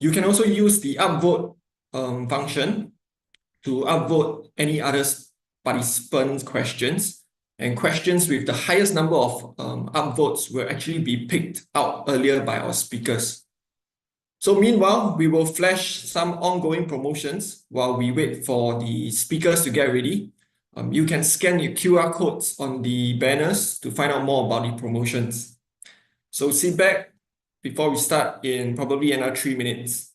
You can also use the upvote function to upvote any other participants' questions, and questions with the highest number of upvotes will actually be picked out earlier by our speakers. So meanwhile, we will flash some ongoing promotions while we wait for the speakers to get ready. You can scan your QR codes on the banners to find out more about the promotions. So sit back before we start in probably another 3 minutes.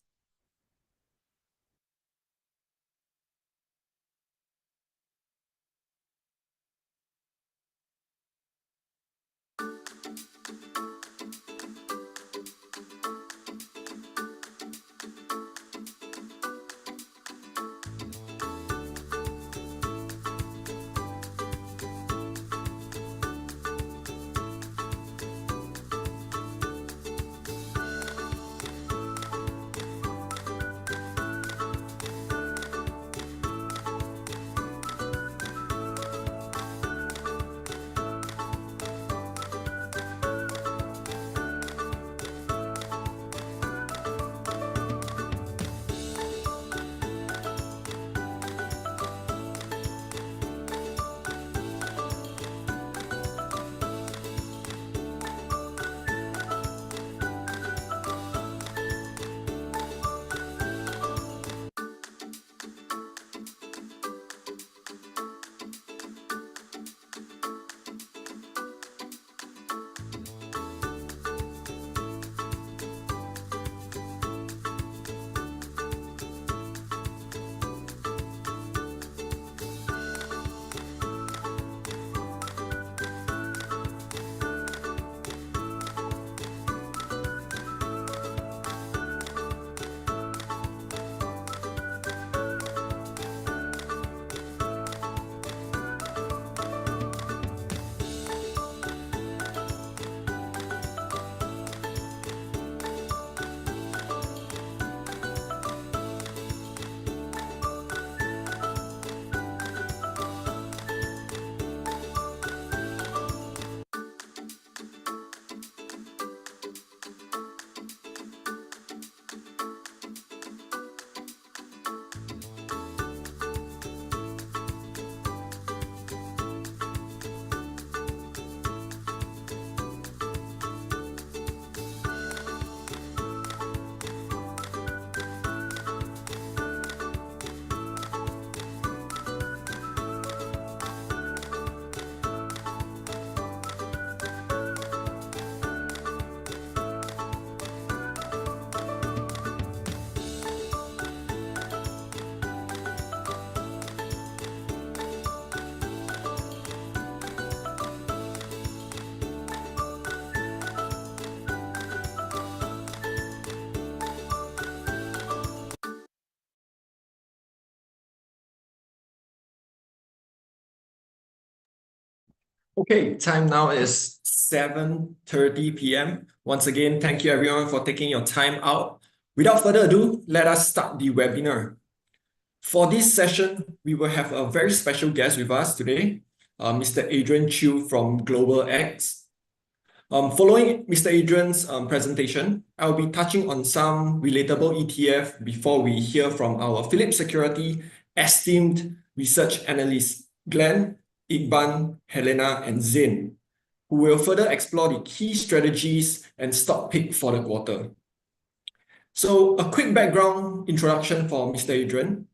Okay, time now is 7:30 p.m. Once again, thank you everyone for taking your time out. Without further ado, let us start the webinar. For this session, we will have a very special guest with us today, Mr. Adrian Chew from Global X. Following Mr. Adrian's presentation, I'll be touching on some relatable ETF before we hear from our PhillipCapital esteemed research analysts, Glenn, Iqban, Helena, and Zain, who will further explore the key strategies and stock pick for the quarter. So a quick background introduction for Mr. Adrian.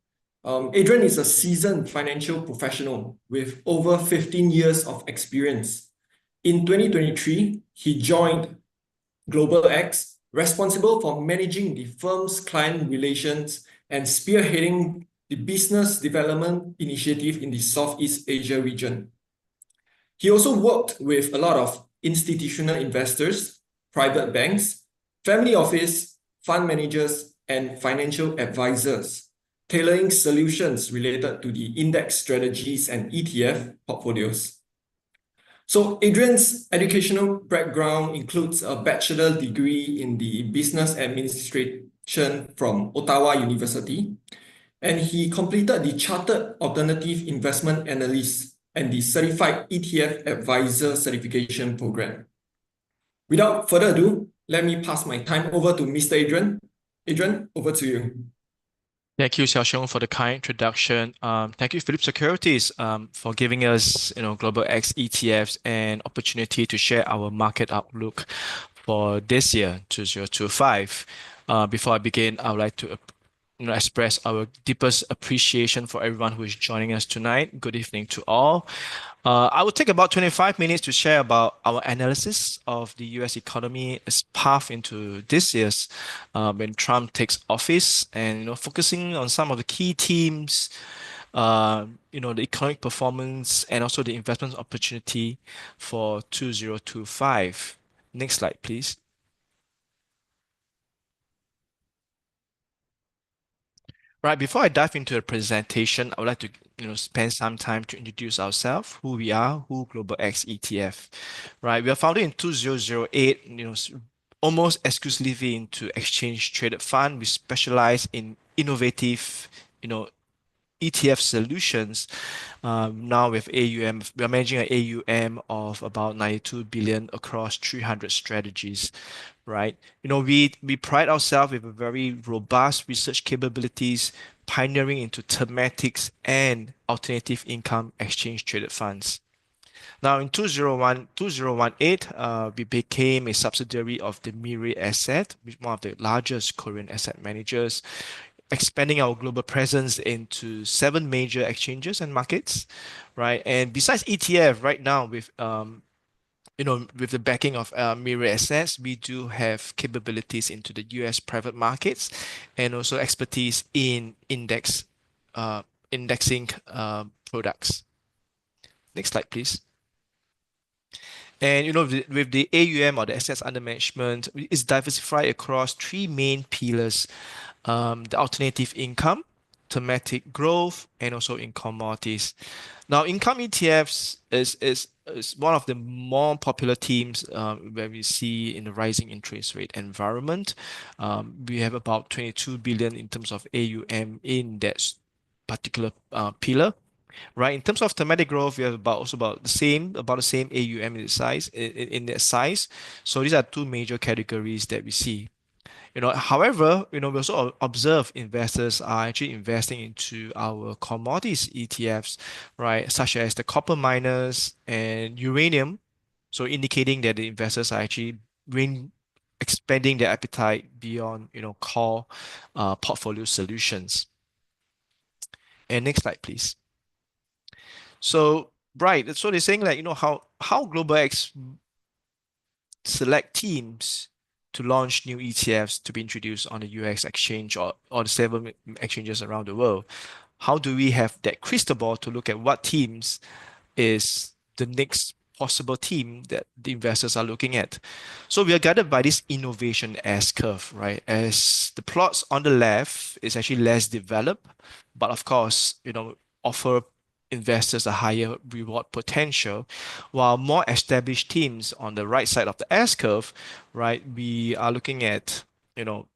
Adrian is a seasoned financial professional with over 15 years of experience. In 2023, he joined Global X, responsible for managing the firm's client relations and spearheading the business development initiative in the Southeast Asia region. He also worked with a lot of institutional investors, private banks, family office, fund managers, and financial advisors, tailoring solutions related to the index strategies and ETF portfolios. So Adrian's educational background includes a bachelor degree in the business administration from Ottawa University, and he completed the Chartered Alternative Investment Analyst and the Certified ETF Advisor Certification Program. Without further ado, let me pass my time over to Mr. Adrian. Adrian, over to you. Thank you, Xiaoxiong, for the kind introduction. Thank you, Phillip Securities, for giving us, Global X ETFs and opportunity to share our market outlook for this year, 2025. Before I begin, I would like to, express our deepest appreciation for everyone who is joining us tonight. Good evening to all. I will take about 25 minutes to share about our analysis of the US economy's path into this year's when Trump takes office and focusing on some of the key themes, the economic performance and also the investment opportunity for 2025. Next slide, please. Right, before I dive into the presentation, I would like to spend some time to introduce ourselves, who we are, who Global X ETF. Right, we are founded in 2008, almost exclusively into exchange traded fund. We specialize in innovative, ETF solutions. Now with AUM, we are managing an AUM of about 92 billion across 300 strategies, right? We pride ourselves with a very robust research capabilities, pioneering into thematics and alternative income exchange traded funds. Now in 2018, we became a subsidiary of the Mirae Asset, which is one of the largest Korean asset managers, expanding our global presence into 7 major exchanges and markets, right? And besides ETF, right now with the backing of Mirae Assets, we do have capabilities into the US private markets and also expertise in indexing products. Next slide, please. And with the AUM or the assets under management, it's diversified across 3 main pillars: the alternative income, thematic growth, and also in commodities. Now, income ETFs is one of the more popular themes where we see in the rising interest rate environment. We have about 22 billion in terms of AUM in that particular pillar. Right, in terms of thematic growth, we have about the same AUM in size in that size. So these are 2 major categories that we see. However, we also observe investors are actually investing into our commodities ETFs, right, such as the copper miners and uranium. So indicating that the investors are actually expanding their appetite beyond, core portfolio solutions. And next slide, please. So, right, so they're saying like, how Global X select teams to launch new ETFs to be introduced on the US exchange or the 7 exchanges around the world. How do we have that crystal ball to look at what teams is the next possible team that the investors are looking at? So we are guided by this innovation S-curve, right? As the plots on the left is actually less developed, but of course, offer investors a higher reward potential, while more established teams on the right side of the S-curve, right, we are looking at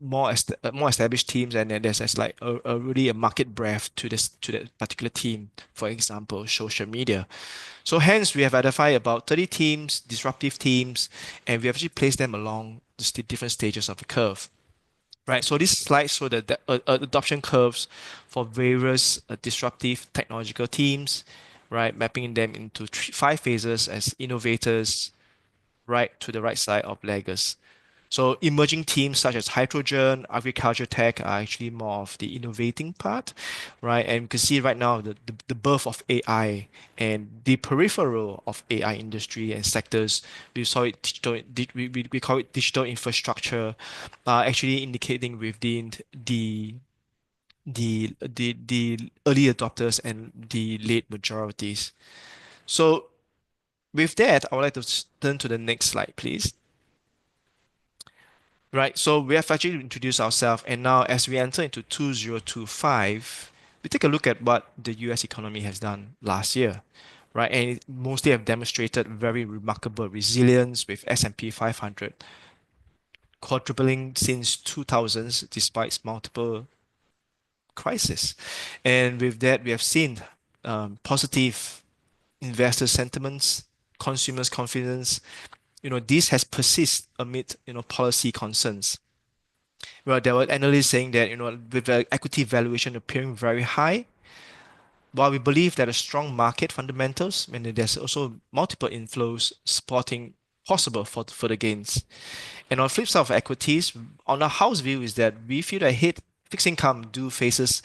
more established teams, and then there's like a really a market breadth to that particular team. For example, social media. So hence we have identified about 30 teams, disruptive teams, and we have actually placed them along the different stages of the curve. Right, so this slide shows the adoption curves for various disruptive technological teams, right, mapping them into 5 phases as innovators, right to the right side of laggers. So emerging teams such as hydrogen, agriculture tech are actually more of the innovating part, right? And you can see right now the birth of AI and the peripheral of AI industry and sectors. We saw it digital, we call it digital infrastructure, actually indicating within the early adopters and the late majorities. So with that, I would like to turn to the next slide, please. Right, so we have actually introduced ourselves, and now as we enter into 2025, we take a look at what the US economy has done last year, right? And it mostly have demonstrated very remarkable resilience with S&P 500 quadrupling since 2000s despite multiple crises. And with that, we have seen positive investor sentiments, consumers' confidence. This has persisted amid policy concerns. Well, there were analysts saying that, with the equity valuation appearing very high, while we believe that a strong market fundamentals, and there's also multiple inflows supporting possible for further gains. And on the flip side of equities, on our house view is that we feel that fixed income do faces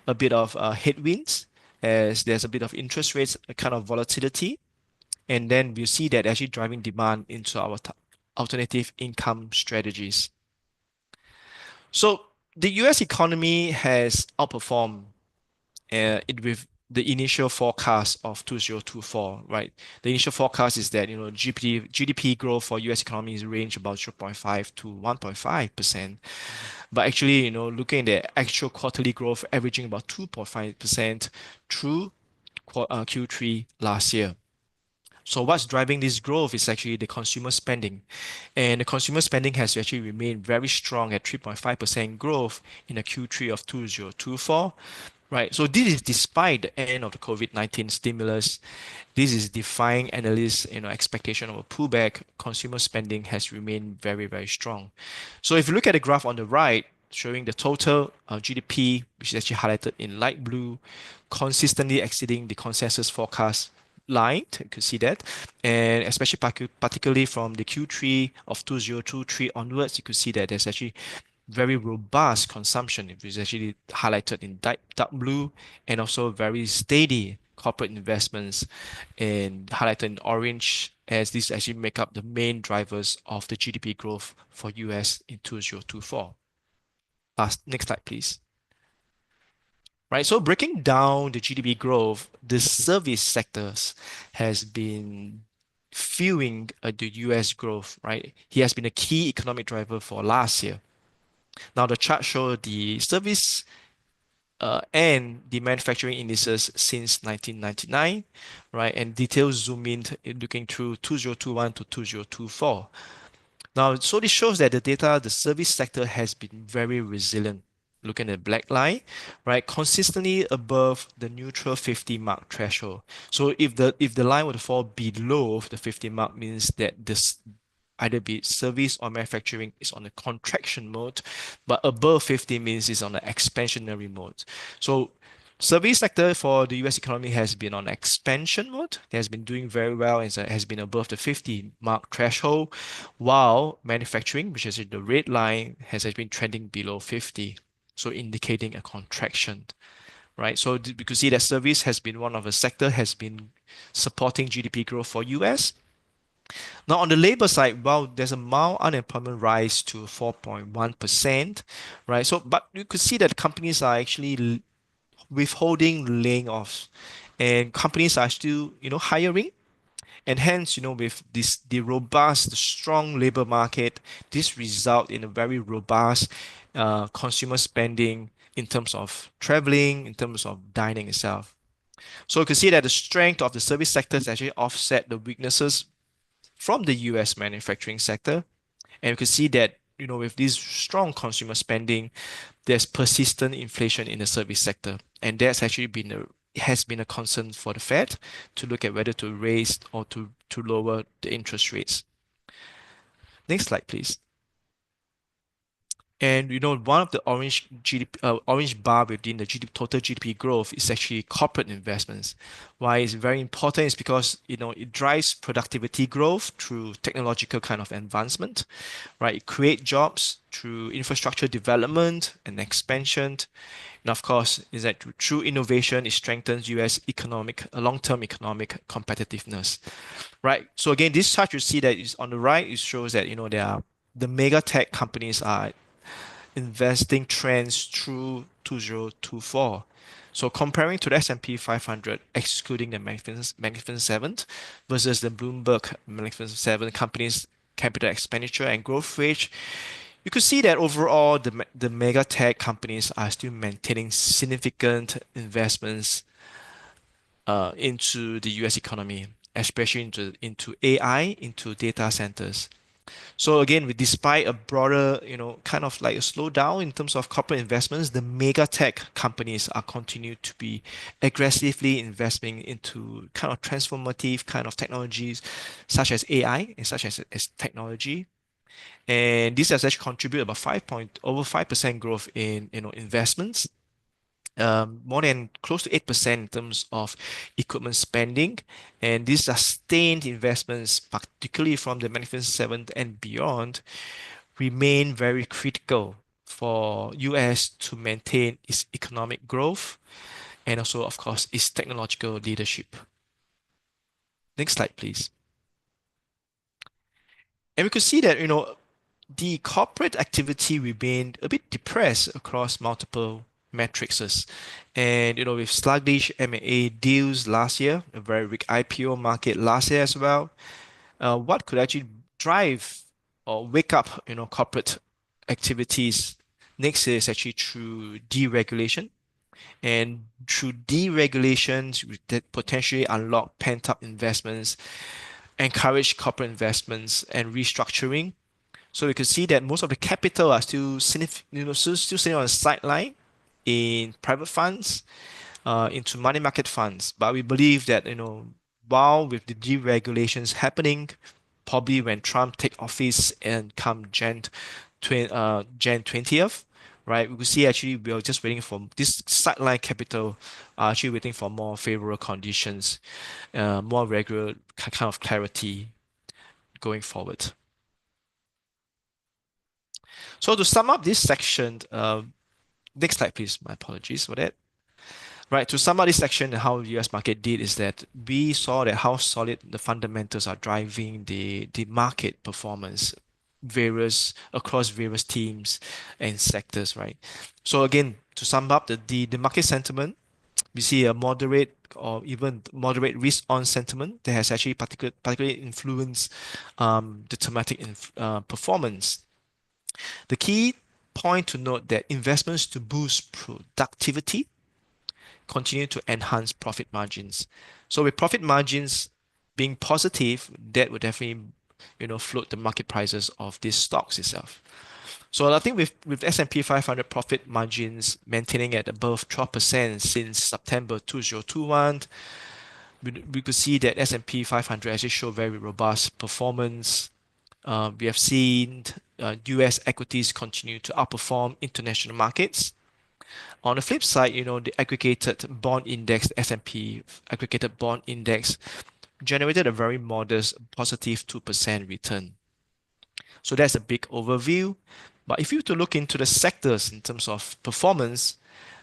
a bit of headwinds as there's a bit of interest rates, a kind of volatility, and then we see that actually driving demand into our alternative income strategies. So the US economy has outperformed it with the initial forecast of 2024, right? The initial forecast is that, GDP growth for US economy is range about 0.5 to 1.5%. But actually, looking at the actual quarterly growth averaging about 2.5% through Q3 last year. So what's driving this growth is actually the consumer spending. And the consumer spending has actually remained very strong at 3.5% growth in the Q3 of 2024. Right. So this is despite the end of the COVID-19 stimulus. This is defying analysts, expectation of a pullback. Consumer spending has remained very, very strong. So if you look at the graph on the right, showing the total GDP, which is actually highlighted in light blue, consistently exceeding the consensus forecast line. You could see that. And especially particularly from the Q3 of 2023 onwards, you could see that there's actually very robust consumption, which is actually highlighted in dark blue, and also very steady corporate investments and highlighted in orange, as these actually make up the main drivers of the GDP growth for US in 2024. Next slide, please. Right, so breaking down the GDP growth, the service sectors has been fueling the US growth, right? He has been a key economic driver for last year. Now the chart shows the service and the manufacturing indices since 1999, right? And details zoom in looking through 2021 to 2024. Now, so this shows that the service sector has been very resilient. Looking at the black line, right, consistently above the neutral 50 mark threshold. So if the line were to fall below the 50 mark, means that this either be it service or manufacturing is on a contraction mode, but above 50 means it's on an expansionary mode. So service sector for the US economy has been on expansion mode. It has been doing very well and has been above the 50 mark threshold, while manufacturing, which is in the red line, has been trending below 50, so indicating a contraction. Right, so we could see that service has been one of the sector has been supporting GDP growth for US. Now, on the labor side, well, there's a mild unemployment rise to 4.1%, right? So, but you could see that companies are actually withholding laying offs, and companies are still, hiring. And hence, with the robust, the strong labor market, this result in a very robust consumer spending in terms of traveling, in terms of dining itself. So you can see that the strength of the service sectors actually offset the weaknesses from the US manufacturing sector. And we can see that, with this strong consumer spending, there's persistent inflation in the service sector. And that's actually has been a concern for the Fed to look at whether to raise or to lower the interest rates. Next slide, please. And one of the orange bar within the total GDP growth is actually corporate investments. Why it's very important is because it drives productivity growth through technological kind of advancement, right? It creates jobs through infrastructure development and expansion. And of course, is that through innovation, it strengthens US long-term economic competitiveness, right? So again, this chart you see that is on the right, it shows that the mega tech companies are investing trends through 2024. So comparing to the S&P 500, excluding the Magnificent Seven versus the Bloomberg Magnificent Seven companies' capital expenditure and growth rate, you could see that overall the mega tech companies are still maintaining significant investments into the US economy, especially into AI, into data centers. So again, despite a broader, kind of like a slowdown in terms of corporate investments, the mega tech companies are continue to be aggressively investing into kind of transformative kind of technologies, such as AI and such as technology. And this has actually contributed about over 5% growth in investments, more than close to 8% in terms of equipment spending. And these sustained investments, particularly from the Magnificent Seven and beyond, remain very critical for US to maintain its economic growth and also, of course, its technological leadership. Next slide, please. And we could see that, the corporate activity remained a bit depressed across multiple matrices. And, with sluggish M&A deals last year, a very weak IPO market last year as well, what could actually drive or wake up, corporate activities next year is actually through deregulation. And through deregulations, that potentially unlock pent-up investments, encourage corporate investments and restructuring. So we could see that most of the capital are still still sitting on the sideline in private funds, into money market funds. But we believe that, while with the deregulations happening, probably when Trump take office and come Jan 20th, right? We could see actually we are just waiting for this sideline capital, actually waiting for more favorable conditions, more regular kind of clarity going forward. So to sum up this section, next slide, please. My apologies for that. Right, to sum up this section, how the US market did is that we saw that how solid the fundamentals are driving the market performance across various teams and sectors, right? So again, to sum up the market sentiment, we see a moderate or even moderate risk on sentiment that has actually particularly influenced the thematic performance. The key point to note that investments to boost productivity continue to enhance profit margins. So with profit margins being positive, that would definitely, float the market prices of these stocks itself. So I think with S&P 500 profit margins maintaining at above 12% since September 2021, we could see that S&P 500 actually show very robust performance. We have seen US equities continue to outperform international markets. On the flip side, the aggregated bond index, S&P aggregated bond index, generated a very modest positive 2% return. So that's a big overview. But if you were to look into the sectors in terms of performance,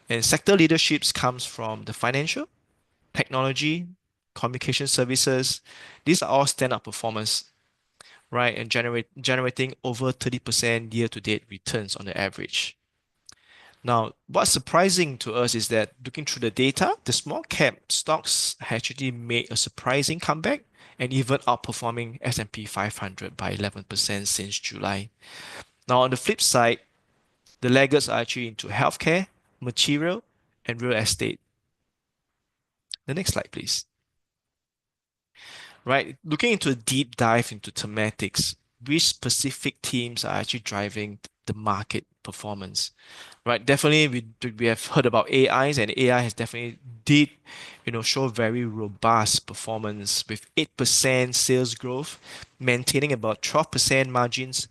and sector leaderships comes from the financial, technology, communication services. These are all stand-up performance, right? And generating over 30% year-to-date returns on the average. Now, what's surprising to us is that looking through the data, the small cap stocks actually made a surprising comeback and even outperforming S&P 500 by 11% since July. Now, on the flip side, the laggards are actually into healthcare, material, and real estate. The next slide, please. Right, looking into a deep dive into thematics, which specific teams are actually driving the market performance? Right, definitely we have heard about AIs, and AI has definitely did, show very robust performance with 8% sales growth, maintaining about 12% margins,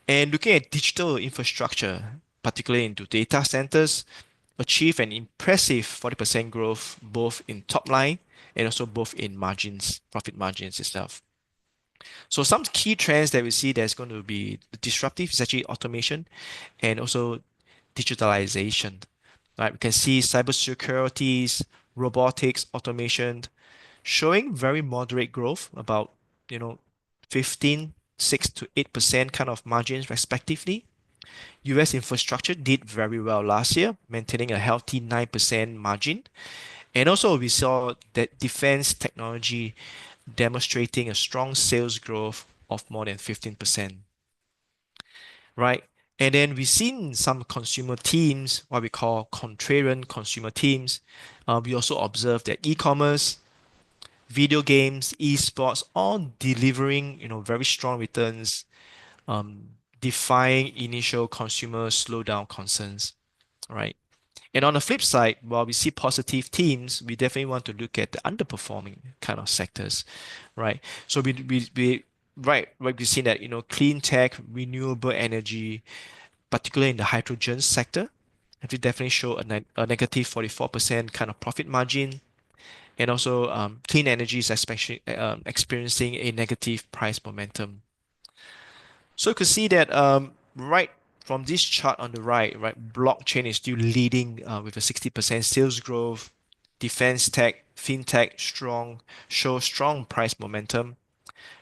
and looking at digital infrastructure, particularly into data centers, achieve an impressive 40% growth both in top line and also both in margins, profit margins itself. So some key trends that we see that's going to be disruptive is actually automation and also digitalization. Right? We can see cybersecurity, robotics, automation showing very moderate growth, about 15, 6 to 8% kind of margins respectively. US infrastructure did very well last year, maintaining a healthy 9% margin. And also we saw that defense technology demonstrating a strong sales growth of more than 15%. Right? And then we've seen some consumer teams, what we call contrarian consumer teams. We also observed that e-commerce, video games, esports, all delivering, very strong returns, defying initial consumer slowdown concerns, right? And on the flip side, while we see positive themes, we definitely want to look at the underperforming kind of sectors, right? So we right, we've seen that, clean tech, renewable energy, particularly in the hydrogen sector, have to definitely show a negative 44% kind of profit margin. And also, clean energy is especially experiencing a negative price momentum. So you could see that right from this chart on the right, blockchain is still leading with a 60% sales growth. Defense tech, fintech, show strong price momentum.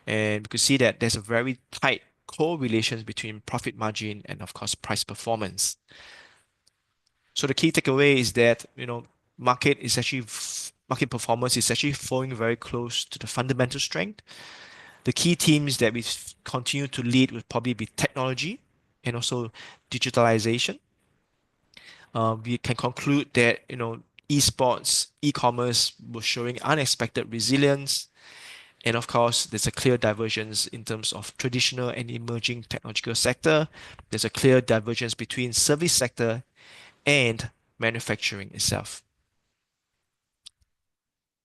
And we could see that there's a very tight correlation between profit margin and, of course, price performance. So the key takeaway is that, market performance is actually flowing very close to the fundamental strength. The key themes that we continue to lead would probably be technology and also digitalization. We can conclude that, esports, e-commerce was showing unexpected resilience. And of course, there's a clear divergence in terms of traditional and emerging technological sector. There's a clear divergence between service sector and manufacturing itself.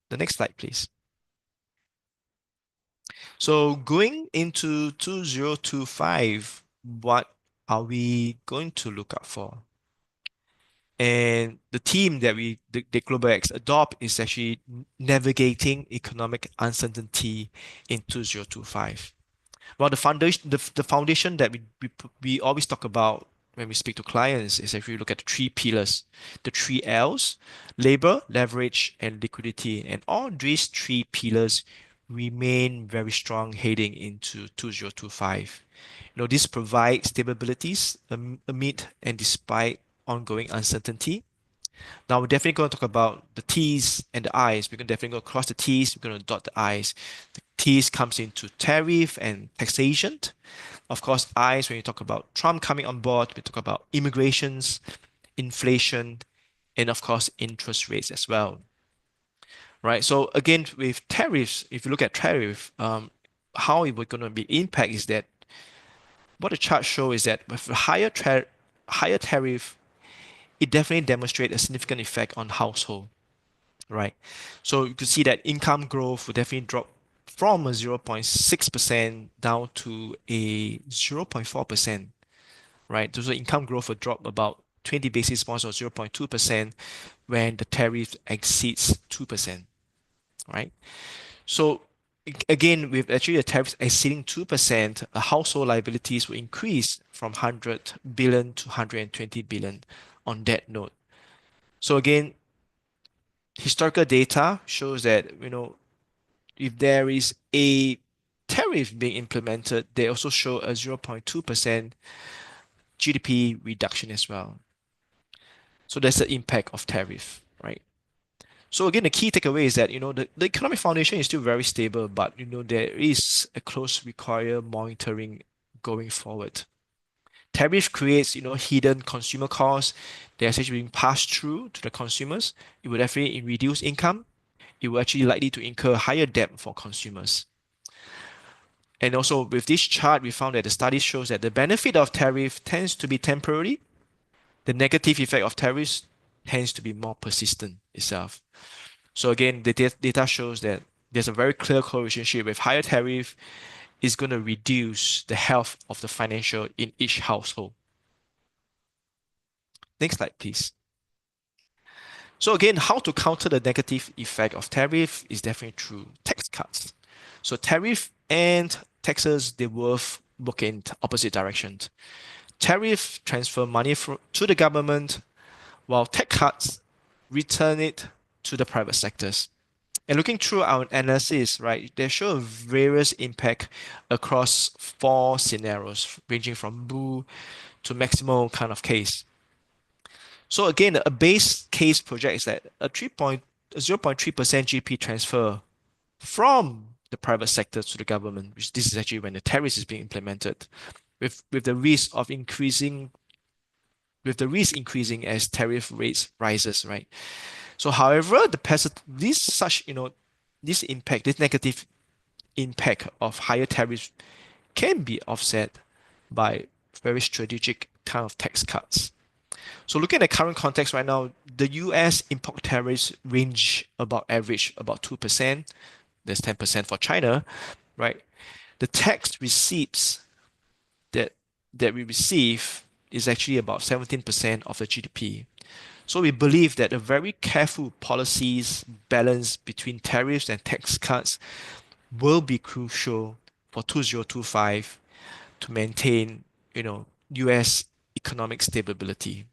The next slide, please. So going into 2025, what are we going to look out for? And the theme that the Global X adopt is actually navigating economic uncertainty in 2025. Well, the foundation that we always talk about when we speak to clients is if you look at the three pillars, the three L's, labor, leverage, and liquidity. And all these three pillars remain very strong heading into 2025. This provides stabilities amid and despite ongoing uncertainty. Now we're definitely going to talk about the T's and the I's. We're going to definitely go across the T's. We're going to dot the I's. The T's comes into tariff and taxation. Of course, I's when you talk about Trump coming on board, we talk about immigrations, inflation, and of course, interest rates as well. Right. So again, with tariffs, if you look at tariff, how it would going to be impact is that what the chart show is that with higher tariff, it definitely demonstrates a significant effect on household, right? So you could see that income growth will definitely drop from a 0.6% down to a 0.4%, right? So income growth will drop about 20 basis points or 0.2% when the tariff exceeds 2%, right? So again, with actually the tariffs exceeding 2%, household liabilities will increase from 100 billion to 120 billion on that note. So again, historical data shows that, if there is a tariff being implemented, they also show a 0.2% GDP reduction as well. So that's the impact of tariff, right? So again, the key takeaway is that, the economic foundation is still very stable, but, there is a close required monitoring going forward. Tariff creates, hidden consumer costs. They're essentially being passed through to the consumers. It will definitely reduce income. It will actually likely to incur higher debt for consumers. And also with this chart, we found that the study shows that the benefit of tariff tends to be temporary. The negative effect of tariffs tends to be more persistent itself. So again, the data shows that there's a very clear correlation with higher tariff is going to reduce the health of the financial in each household. Next slide, please. So again, how to counter the negative effect of tariff is definitely through tax cuts. So tariff and taxes, they both work in opposite directions. Tariff transfer money to the government, while tax cuts return it to the private sectors. And looking through our analysis, right, they show various impact across 4 scenarios, ranging from bull to maximal kind of case. So again, a base case project is that a 0.3% GP transfer from the private sector to the government, which this is actually when the tariff is being implemented, with the risk increasing as tariff rates rises, right? So however, this negative impact of higher tariffs can be offset by very strategic kind of tax cuts. So looking at the current context right now, the US import tariffs range average about 2%. There's 10% for China, right? the tax receipts that we receive is actually about 17% of the GDP. So we believe that a very careful policies balance between tariffs and tax cuts will be crucial for 2025 to maintain, US economic stability,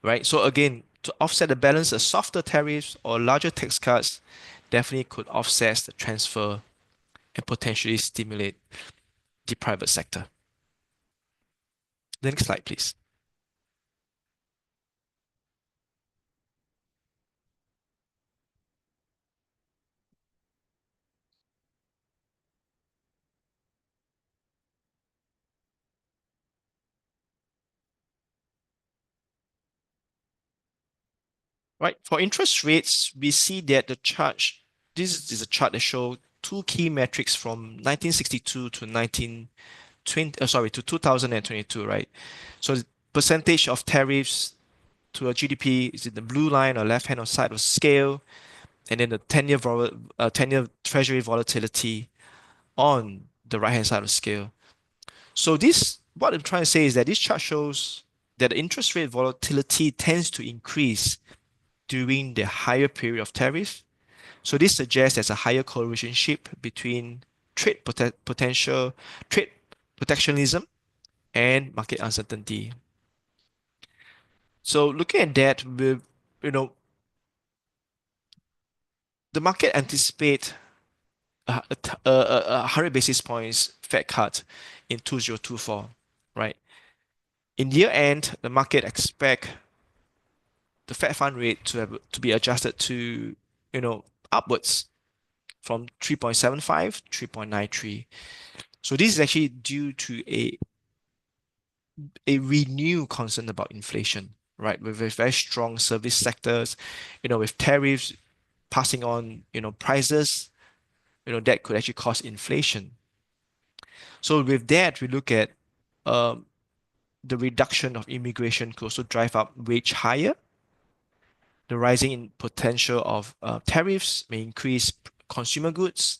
right? So again, to offset the balance, a softer tariffs or larger tax cuts definitely could offset the transfer and potentially stimulate the private sector. The next slide, please. Right, for interest rates, we see that this is a chart that shows two key metrics from 1962 to 2022, right? So the percentage of tariffs to a GDP is in the blue line or left-hand side of scale, and then the 10-year treasury volatility on the right-hand side of scale. So what I'm trying to say is that this chart shows that the interest rate volatility tends to increase during the higher period of tariff. So this suggests there's a higher correlationship between potential trade protectionism and market uncertainty. So looking at that, you know, the market anticipate a 100 basis points Fed cut in 2024, right? In year end, the market expect the Fed fund rate to be adjusted to, upwards from 3.75 3.93. So this is actually due to a renewed concern about inflation, right? With very strong service sectors, with tariffs passing on, prices, that could actually cause inflation. So with that, we look at um, the reduction of immigration could also drive up wage higher. The rising potential of tariffs may increase consumer goods,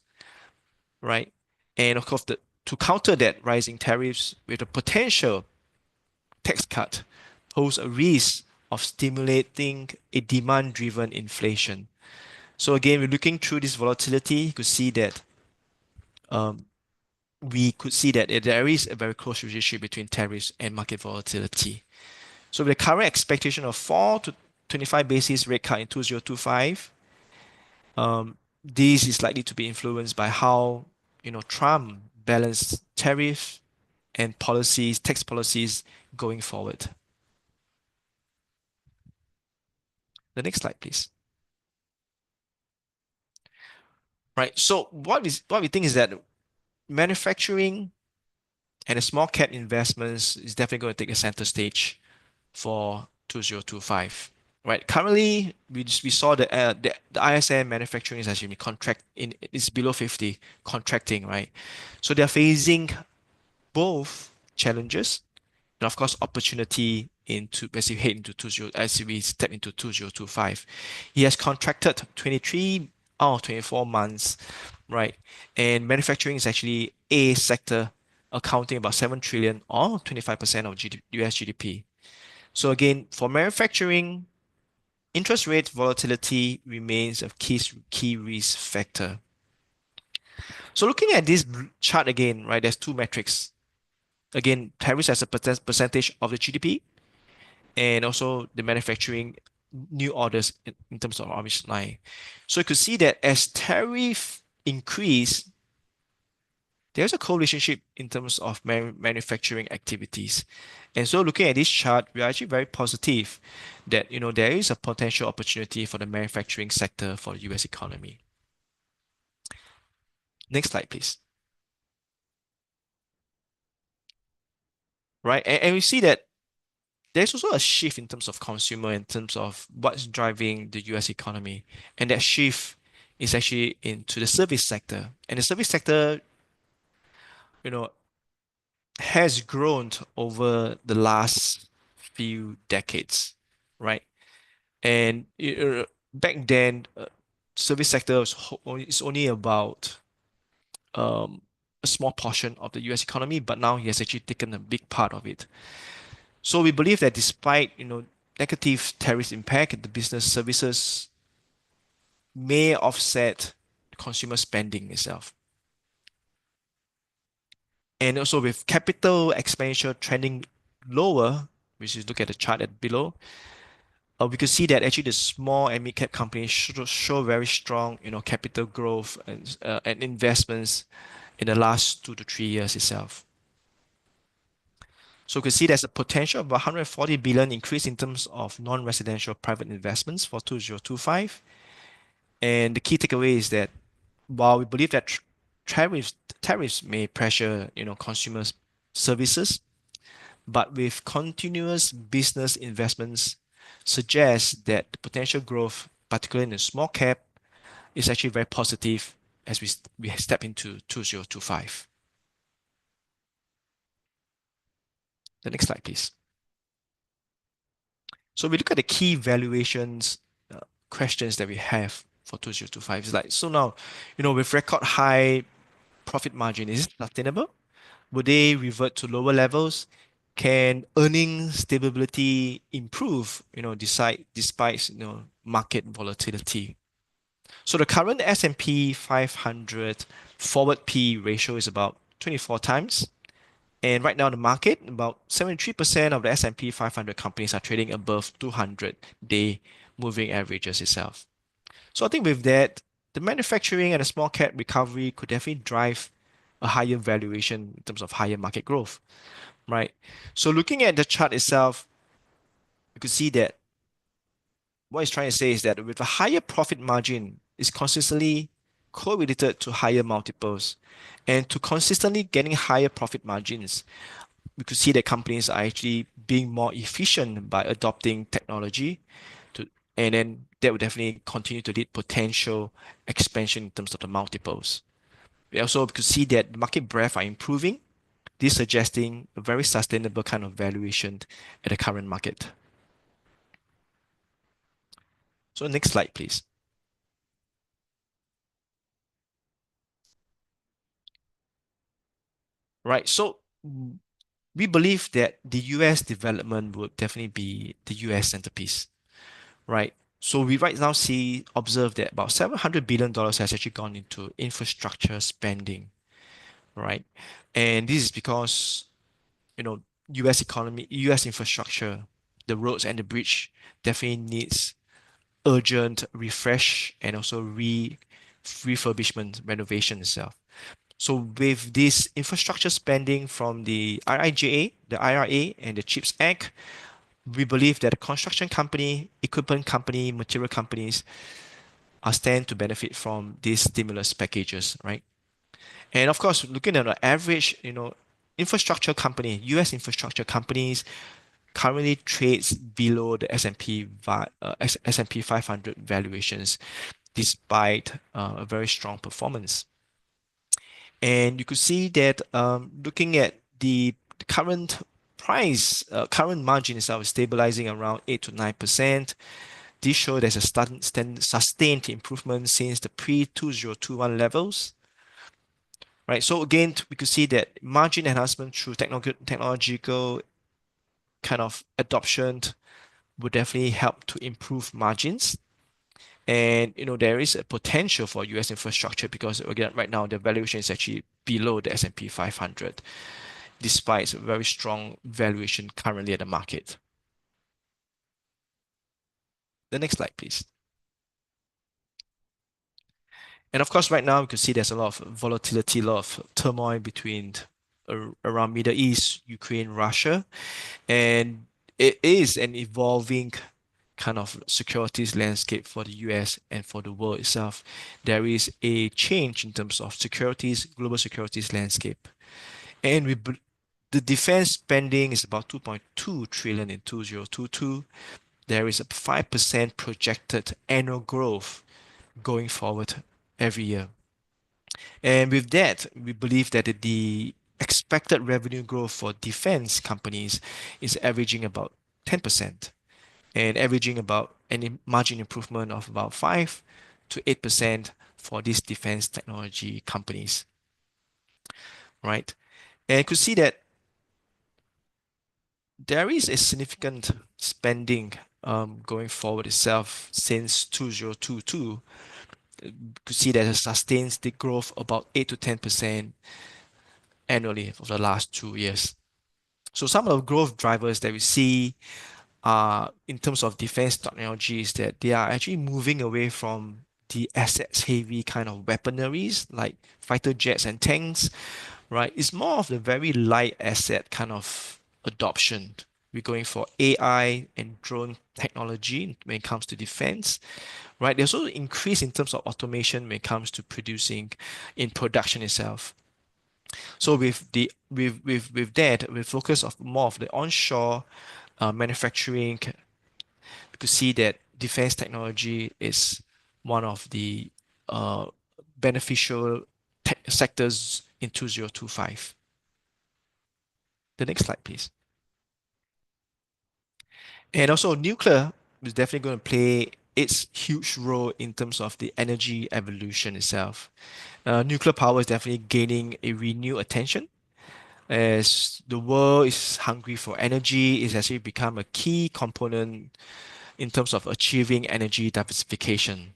right? And of course, to counter that rising tariffs with a potential tax cut pose a risk of stimulating a demand-driven inflation. So again, we're looking through this volatility, you could see that there is a very close relationship between tariffs and market volatility. So with the current expectation of 4 to 25 basis rate cut in 2025, this is likely to be influenced by how Trump balanced tariff and tax policies going forward. The next slide, please. Right. So what we think is that manufacturing and the small cap investments is definitely going to take a center stage for 2025. Right. Currently, we saw the ISM manufacturing is actually is below 50 contracting, right? So they're facing both challenges and of course opportunity as we step into 2025. He has contracted 23 out of 24 months, right? And manufacturing is actually a sector accounting about 7 trillion or 25% of US GDP. So again, for manufacturing, interest rate volatility remains a key risk factor. So looking at this chart again, right, there's two metrics. Again, tariffs as a percentage of the GDP, and also the manufacturing new orders in terms of orange line. So you could see that as tariff increase, there's a correlationship in terms of manufacturing activities. And so looking at this chart, we are actually very positive that there is a potential opportunity for the manufacturing sector for the US economy. Next slide, please. Right, and we see that there's also a shift in terms of consumer, in terms of what's driving the US economy. And that shift is actually into the service sector. And the service sector, has grown over the last few decades, right? And back then, service sector is only about a small portion of the US economy, but now he has actually taken a big part of it. So we believe that despite negative tariff impact, the business services may offset consumer spending itself. And also with capital expenditure trending lower, which is look at the chart at below, we could see that actually the small and mid-cap companies show very strong, capital growth and investments in the last 2 to 3 years itself. So you can see there's a potential of 140 billion increase in terms of non-residential private investments for 2025. And the key takeaway is that while we believe that tariffs may pressure, consumers' services, but with continuous business investments suggests that the potential growth, particularly in the small cap, is actually very positive as we step into 2025. The next slide, please. So we look at the key valuations questions that we have for 2025. It's like, so now, with record high profit margin, is it sustainable? Would they revert to lower levels? Can earnings stability improve, despite market volatility? So the current S&P 500 forward P ratio is about 24 times. And right now in the market, about 73% of the S&P 500 companies are trading above 200-day moving averages itself. So I think with that, the manufacturing and the small cap recovery could definitely drive a higher valuation in terms of higher market growth, right? So looking at the chart itself, you could see that what it's trying to say is that with a higher profit margin is consistently correlated to higher multiples. And to consistently getting higher profit margins, we could see that companies are actually being more efficient by adopting technology and then that will definitely continue to lead potential expansion in terms of the multiples. We also could see that the market breadth are improving, this suggesting a very sustainable kind of valuation at the current market. So next slide, please. Right, so we believe that the US development would definitely be the US centerpiece, right? So we right now observe that about $700 billion has actually gone into infrastructure spending, right? And this is because, US economy, US infrastructure, the roads and the bridge definitely needs urgent refresh and also refurbishment, renovation itself. So with this infrastructure spending from the IIJA, the IRA, and the CHIPS Act, we believe that the construction company, equipment company, material companies are stand to benefit from these stimulus packages, right? And of course, looking at the average, infrastructure company, US infrastructure companies currently trades below the S&P 500 valuations, despite a very strong performance. And you could see that looking at the current price, current margin itself is stabilizing around 8 to 9%. This shows there's a sustained improvement since the pre-2021 levels. Right, so again, we could see that margin enhancement through technological kind of adoption would definitely help to improve margins. And there is a potential for US infrastructure because again, right now the valuation is actually below the S&P 500, despite a very strong valuation currently at the market. The next slide, please. And of course, right now we can see there's a lot of volatility, a lot of turmoil between around Middle East, Ukraine, Russia, and it is an evolving kind of securities landscape for the US and for the world itself. There is a change in terms of securities, global securities landscape. And the defense spending is about 2.2 trillion in 2022. There is a 5% projected annual growth going forward every year. And with that, we believe that the expected revenue growth for defense companies is averaging about 10% and averaging about any margin improvement of about 5 to 8% for these defense technology companies. right? And you could see that there is a significant spending going forward itself since 2022. You could see that it sustains the growth about 8 to 10% annually for the last 2 years. So some of the growth drivers that we see in terms of defense technologies that they are actually moving away from the assets heavy kind of weaponaries like fighter jets and tanks, right? It's more of the very light asset kind of adoption. We're going for AI and drone technology when it comes to defense, right? There's also increase in terms of automation when it comes to producing in production itself. So with that, we focus of more of the onshore manufacturing. You could see that defense technology is one of the uh, beneficial sectors in 2025. The next slide, please. And also, nuclear is definitely going to play its huge role in terms of the energy evolution itself. Nuclear power is definitely gaining a renewed attention as the world is hungry for energy. It's actually become a key component in terms of achieving energy diversification.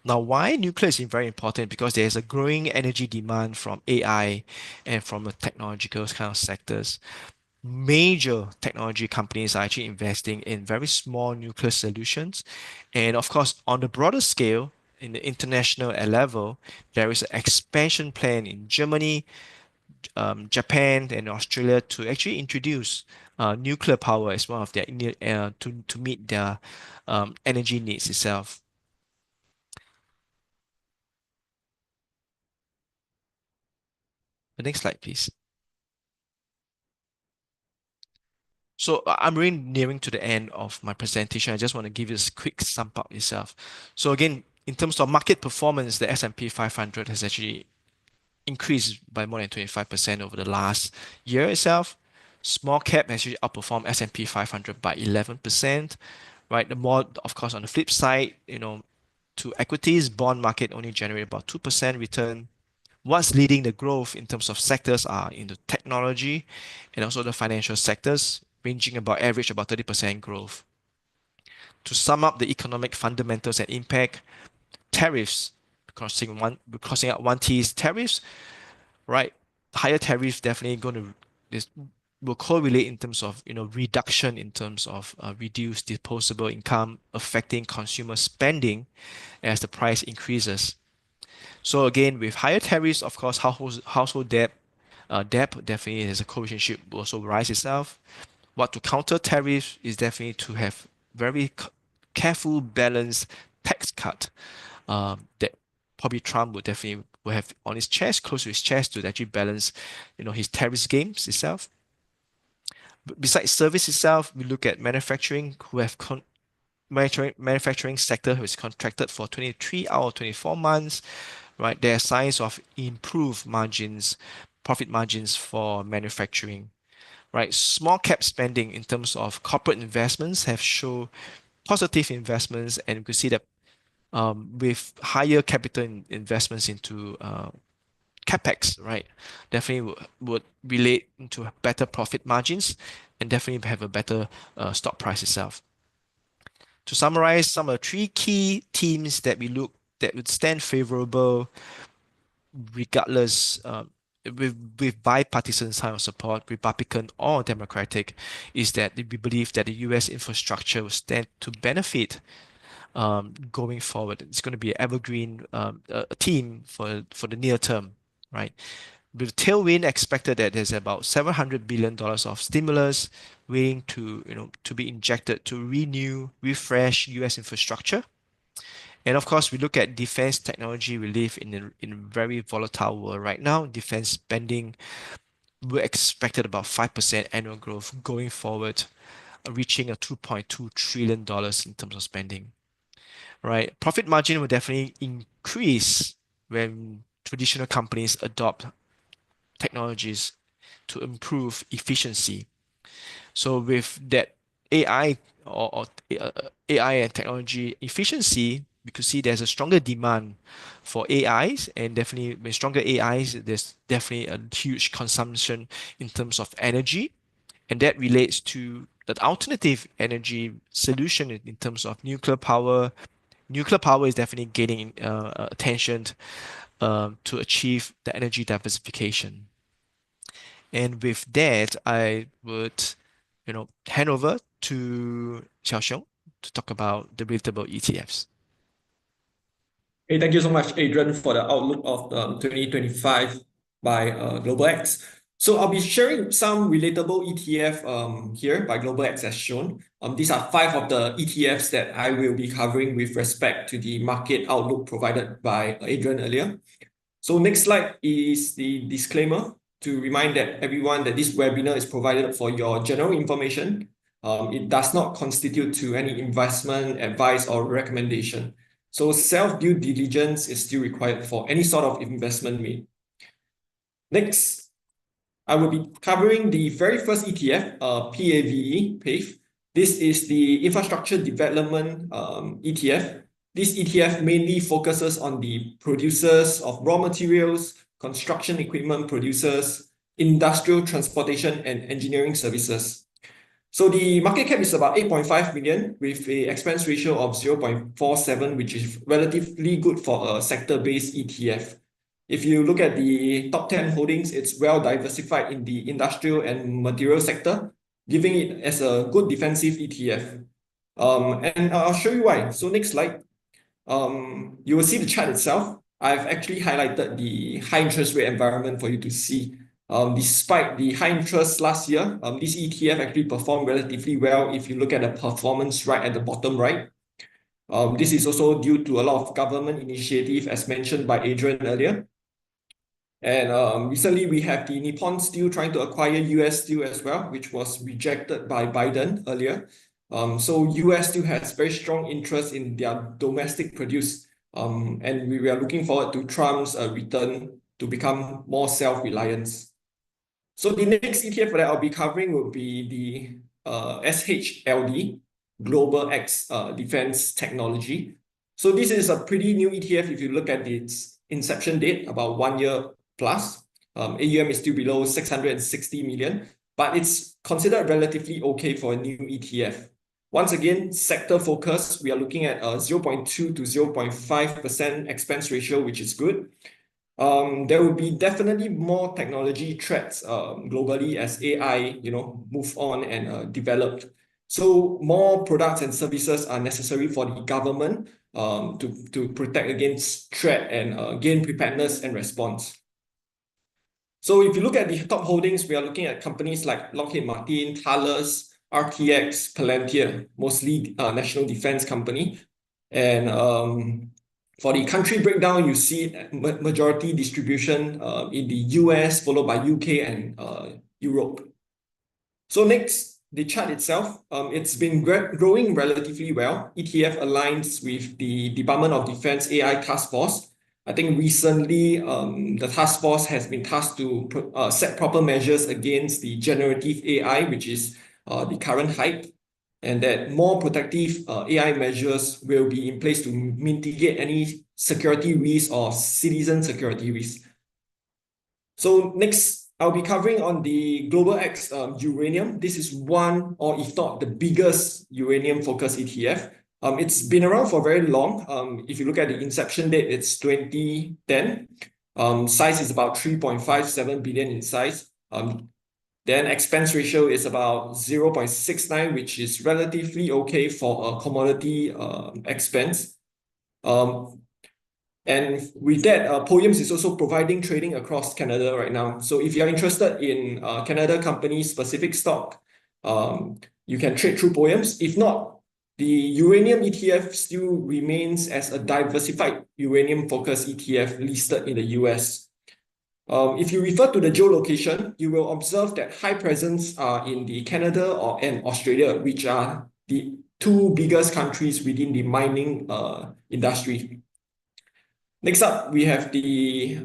Now, why nuclear is very important? Because there's a growing energy demand from AI and from the technological kind of sectors. Major technology companies are actually investing in very small nuclear solutions. And of course, on the broader scale, in the international level, there is an expansion plan in Germany, Japan, and Australia to actually introduce nuclear power as one of their to meet their energy needs itself. The next slide, please. So I'm really nearing to the end of my presentation. I just want to give you a quick sum up itself. So again, in terms of market performance, the S&P 500 has actually increased by more than 25% over the last year itself. Small cap has actually outperformed S&P 500 by 11%, right? The more, of course, on the flip side, to equities, bond market only generate about 2% return. What's leading the growth in terms of sectors are in the technology and also the financial sectors, ranging about average about 30% growth. To sum up the economic fundamentals and impact, tariffs, crossing out 1T's tariffs, right? Higher tariffs definitely going to this will correlate in terms of reduction in terms of reduced disposable income affecting consumer spending as the price increases. So again, with higher tariffs, of course, household debt definitely has a co-relationship will also rise itself. What to counter tariffs is definitely to have very careful, balanced tax cut that probably Trump would definitely will have on his chest, close to his chest, to actually balance, his tariff games itself. But besides service itself, we look at manufacturing, who have manufacturing sector who is contracted for 23 out of 24 months, right? There are signs of improved margins, profit margins for manufacturing, right? Small cap spending in terms of corporate investments have shown positive investments, and we could see that with higher capital investments into capex, right? Definitely would relate into better profit margins and definitely have a better stock price itself. To summarize, some of the three key themes that we look that would stand favorable regardless with bipartisan sign of support, Republican or Democratic, is that we believe that the US infrastructure will stand to benefit going forward. It's going to be an evergreen a theme for the near term, right? With tailwind expected that there's about $700 billion of stimulus waiting to be injected to refresh US infrastructure. And of course, we look at defense technology. We live in a very volatile world right now. Defense spending, we're expected about 5% annual growth going forward, reaching a $2.2 trillion in terms of spending. Right? Profit margin will definitely increase when traditional companies adopt technologies to improve efficiency. So with that AI or AI and technology efficiency, we could see there's a stronger demand for AIs, and definitely with stronger AIs, there's definitely a huge consumption in terms of energy, and that relates to the alternative energy solution in terms of nuclear power. Nuclear power is definitely gaining attention to achieve the energy diversification. And with that, I would, hand over to Xiaoxiong to talk about the relatable ETFs. Hey, thank you so much, Adrian, for the outlook of 2025 by Global X. So I'll be sharing some relatable ETF here by Global X as shown. These are 5 of the ETFs that I will be covering with respect to the market outlook provided by Adrian earlier. So next slide is the disclaimer to remind everyone that this webinar is provided for your general information. It does not constitute to any investment advice or recommendation. So self-due diligence is still required for any sort of investment made. Next, I will be covering the very first ETF, PAVE. This is the Infrastructure Development ETF. This ETF mainly focuses on the producers of raw materials, construction equipment producers, industrial transportation, and engineering services. So the market cap is about 8.5 million with an expense ratio of 0.47, which is relatively good for a sector-based ETF. If you look at the top 10 holdings, it's well diversified in the industrial and material sector, giving it as a good defensive ETF. And I'll show you why. So next slide. You will see the chart itself. I've actually highlighted the high interest rate environment for you to see. Despite the high interest last year, this ETF actually performed relatively well if you look at the performance right at the bottom right. This is also due to a lot of government initiative as mentioned by Adrian earlier. And recently we have the Nippon Steel trying to acquire US Steel as well, which was rejected by Biden earlier. So US Steel has very strong interest in their domestic produce. And we are looking forward to Trump's return to become more self-reliant. So the next ETF that I'll be covering will be the SHLD, Global X Defense Technology. So this is a pretty new ETF if you look at its inception date, about 1 year plus. AUM is still below 660 million, but it's considered relatively okay for a new ETF. Once again, sector focus, we are looking at a 0.2 to 0.5% expense ratio, which is good. There will be definitely more technology threats globally as AI, move on and developed. So more products and services are necessary for the government to protect against threat and gain preparedness and response. So if you look at the top holdings, we are looking at companies like Lockheed Martin, Thales, RTX, Palantir, mostly national defense company. And for the country breakdown, you see majority distribution in the US, followed by UK and Europe. So next, the chart itself, it's been growing relatively well. ETF aligns with the Department of Defense AI Task Force. I think recently the task force has been tasked to set proper measures against the generative AI, which is the current hype, and that more protective AI measures will be in place to mitigate any security risk or citizen security risk. So next, I'll be covering on the Global X uranium. This is one, or if not the biggest uranium-focused ETF. It's been around for very long. If you look at the inception date, it's 2010. Size is about 3.57 billion in size. Then expense ratio is about 0.69, which is relatively okay for a commodity expense. And with that, Poems is also providing trading across Canada right now. So if you're interested in Canada company-specific stock, you can trade through Poems. If not, the uranium ETF still remains as a diversified uranium-focused ETF listed in the US. If you refer to the geolocation, you will observe that high presence are in the Canada and Australia, which are the 2 biggest countries within the mining industry. Next up, we have the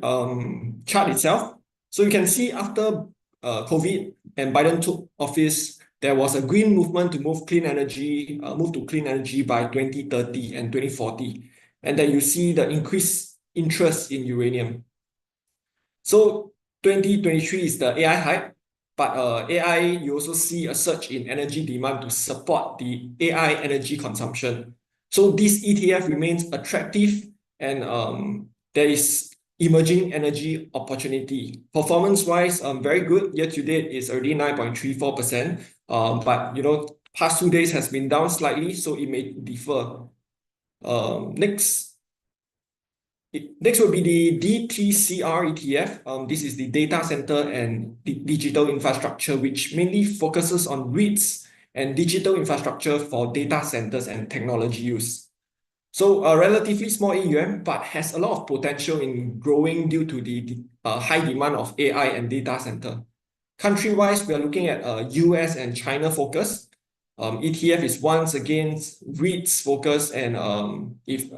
chart itself. So you can see after COVID and Biden took office, there was a green movement to move to clean energy by 2030 and 2040. and then you see the increased interest in uranium. So 2023 is the AI hype, but AI, you also see a surge in energy demand to support the AI energy consumption. So this ETF remains attractive, and there is emerging energy opportunity. Performance-wise, very good. Year to date is already 9.34%. But past 2 days has been down slightly, so it may differ. Next will be the DTCR ETF. This is the data center and digital infrastructure, which mainly focuses on REITs and digital infrastructure for data centers and technology use. So a relatively small AUM, but has a lot of potential in growing due to the high demand of AI and data center. Country-wise, we are looking at US and China focus. ETF is once again REITs focus, and if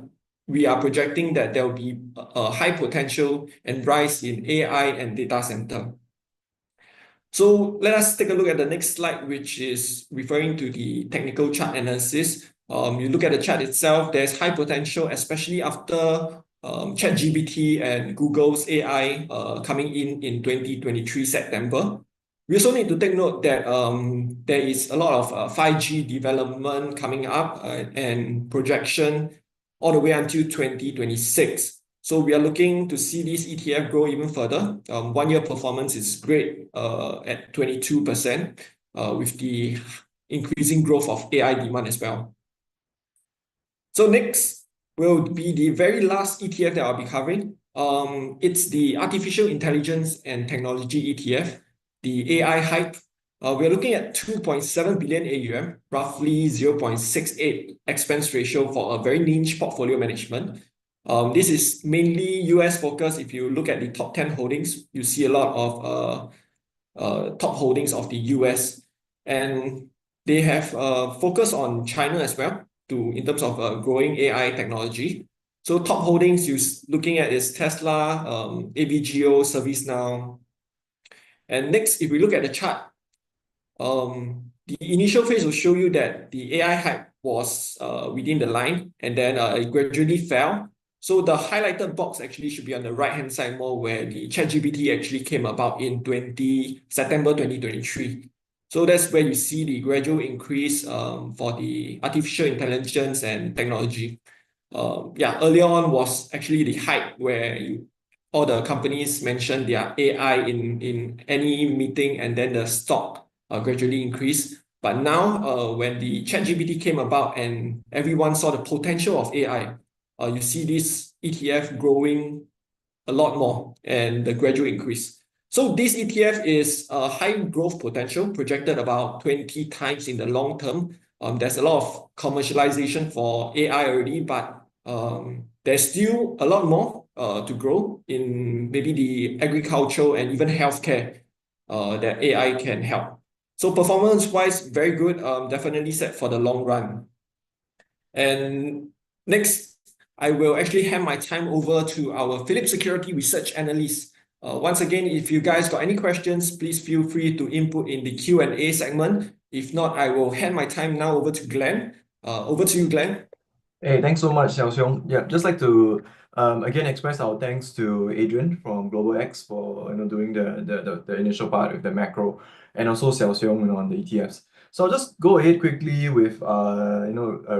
we are projecting that there will be a high potential and rise in AI and data center. So let us take a look at the next slide, which is referring to the technical chart analysis. You look at the chart itself, there's high potential, especially after ChatGPT and Google's AI coming in 2023 September. We also need to take note that there is a lot of 5G development coming up and projection all the way until 2026. So we are looking to see this ETF grow even further. 1 year performance is great at 22% with the increasing growth of AI demand as well. So next will be the very last ETF that I'll be covering. It's the Artificial Intelligence and Technology ETF, the AI hype. We're looking at 2.7 billion AUM, roughly 0.68 expense ratio for a very niche portfolio management. This is mainly US focused. If you look at the top 10 holdings, you see a lot of top holdings of the US, and they have focus on China as well in terms of growing AI technology. So top holdings you're looking at is Tesla, AVGO, ServiceNow. And next, if we look at the chart, the initial phase will show you that the AI hype was within the line, and then it gradually fell. So the highlighted box actually should be on the right-hand side more, where the ChatGPT actually came about in September 2023. So that's where you see the gradual increase for the artificial intelligence and technology. Earlier on was actually the hype where all the companies mentioned their AI in any meeting, and then the stock gradually increased. But now, when the ChatGPT came about and everyone saw the potential of AI, you see this ETF growing a lot more and the gradual increase. So this ETF is a high growth potential, projected about 20 times in the long term. There's a lot of commercialization for AI already, but there's still a lot more to grow in maybe the agricultural and even healthcare that AI can help. So performance-wise, very good, definitely set for the long run. And next, I will actually hand my time over to our Phillip Security Research Analyst. Once again, if you guys got any questions, please feel free to input in the Q&A segment. If not, I will hand my time now over to Glenn. Over to you, Glenn. Hey, thanks so much, Xiaoxiong. Yeah, just like to again express our thanks to Adrian from Global X for doing the initial part with the macro, and also Xiaoxiong on the ETFs. So I'll just go ahead quickly with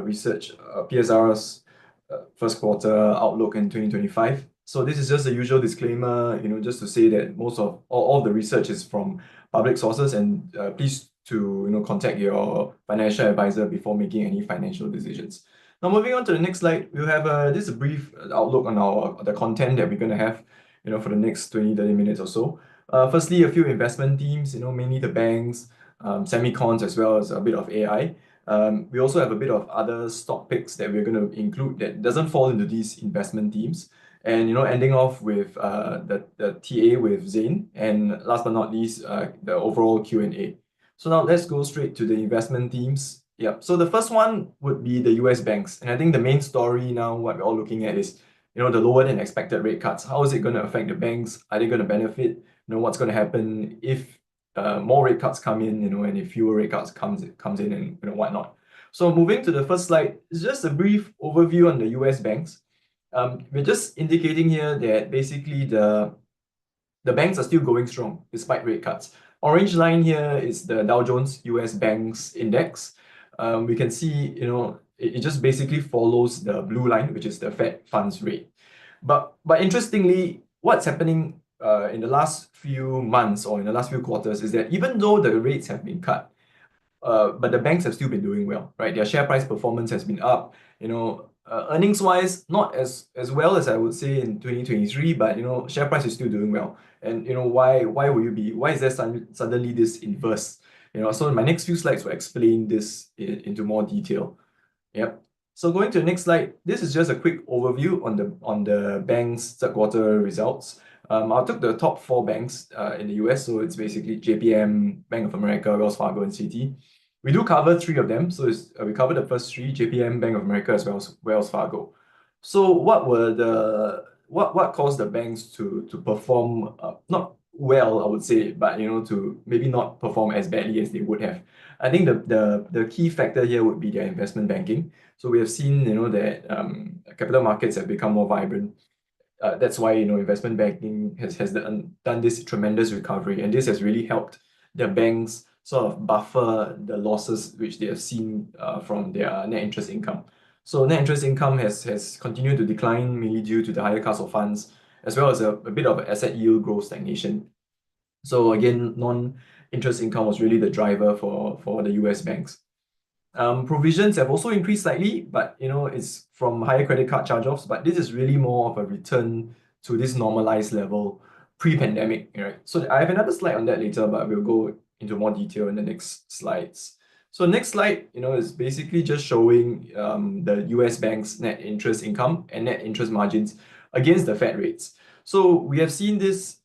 research PSR's first quarter outlook in 2025. So this is just the usual disclaimer, just to say that most of all the research is from public sources, and please to contact your financial advisor before making any financial decisions. Now, moving on to the next slide, we'll have this a brief outlook on the content that we're going to have, for the next 20-30 minutes or so. Firstly, a few investment themes, mainly the banks, semicons, as well as a bit of AI. We also have a bit of other stock picks that we're going to include that doesn't fall into these investment themes. And ending off with the TA with Zain, and last but not least, the overall Q&A. So now let's go straight to the investment themes. Yeah, so the first one would be the US banks. And I think the main story now, what we're all looking at is, the lower than expected rate cuts. How is it going to affect the banks? Are they going to benefit? What's going to happen if more rate cuts come in, and if fewer rate cuts comes in, and whatnot. So moving to the first slide, it's just a brief overview on the US banks. we're just indicating here that basically the banks are still going strong despite rate cuts. Orange line here is the Dow Jones US Banks Index. We can see, it just basically follows the blue line, which is the Fed funds rate. But interestingly, what's happening in the last few months or in the last few quarters is that even though the rates have been cut, but the banks have still been doing well, right? Their share price performance has been up, earnings wise, not as well as I would say in 2023, but share price is still doing well. And why is there suddenly this inverse? So in my next few slides will explain this into more detail. Yep. So going to the next slide, this is just a quick overview on the bank's third quarter results. I took the top 4 banks in the US, so it's basically JPM, Bank of America, Wells Fargo, and Citi. We do cover 3 of them, so we covered the first 3, JPM, Bank of America, as well as Wells Fargo. So what caused the banks to perform not well, I would say, but to maybe not perform as badly as they would have? I think the key factor here would be their investment banking. So we have seen that capital markets have become more vibrant. That's why investment banking has done this tremendous recovery, and this has really helped the banks sort of buffer the losses which they have seen from their net interest income. So net interest income has continued to decline, mainly due to the higher cost of funds, as well as a bit of asset yield growth stagnation. So again, non-interest income was really the driver for the US banks. Provisions have also increased slightly, but it's from higher credit card charge-offs, but this is really more of a return to this normalized level pre-pandemic, right? So I have another slide on that later, but we'll go into more detail in the next slides. So next slide, is basically just showing the US banks' net interest income and net interest margins against the Fed rates. So we have seen this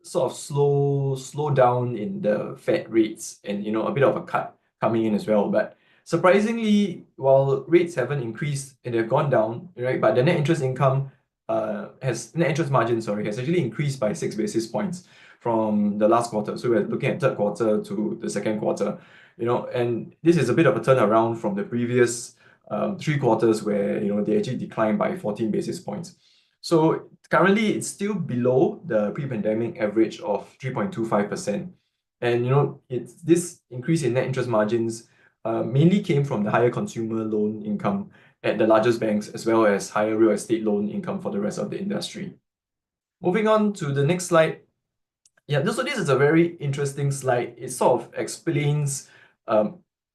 sort of slow down in the Fed rates and a bit of a cut coming in as well. But surprisingly, while rates haven't increased and they've gone down, right? But the net interest income net interest margin, has actually increased by 6 basis points from the last quarter. So we're looking at third quarter to the second quarter, and this is a bit of a turnaround from the previous 3 quarters where they actually declined by 14 basis points. So currently it's still below the pre-pandemic average of 3.25%. And it's this increase in net interest margins mainly came from the higher consumer loan income at the largest banks, as well as higher real estate loan income for the rest of the industry. Moving on to the next slide. Yeah, so this is a very interesting slide. It sort of explains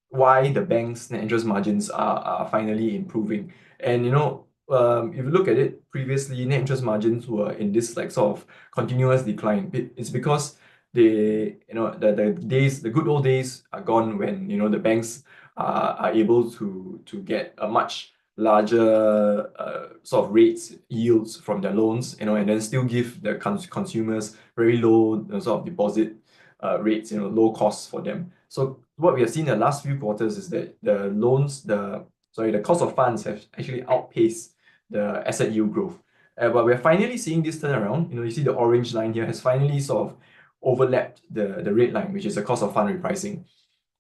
why the bank's net interest margins are finally improving. And if you look at it previously, net interest margins were in this sort of continuous decline. It's because the good old days are gone when the banks are able to get a much larger sort of rates yields from their loans, and then still give the consumers very low sort of deposit rates, low costs for them. So what we have seen in the last few quarters is that the cost of funds have actually outpaced the asset yield growth. But we're finally seeing this turn around. You see the orange line here has finally sort of overlapped the red line, which is the cost of fund repricing.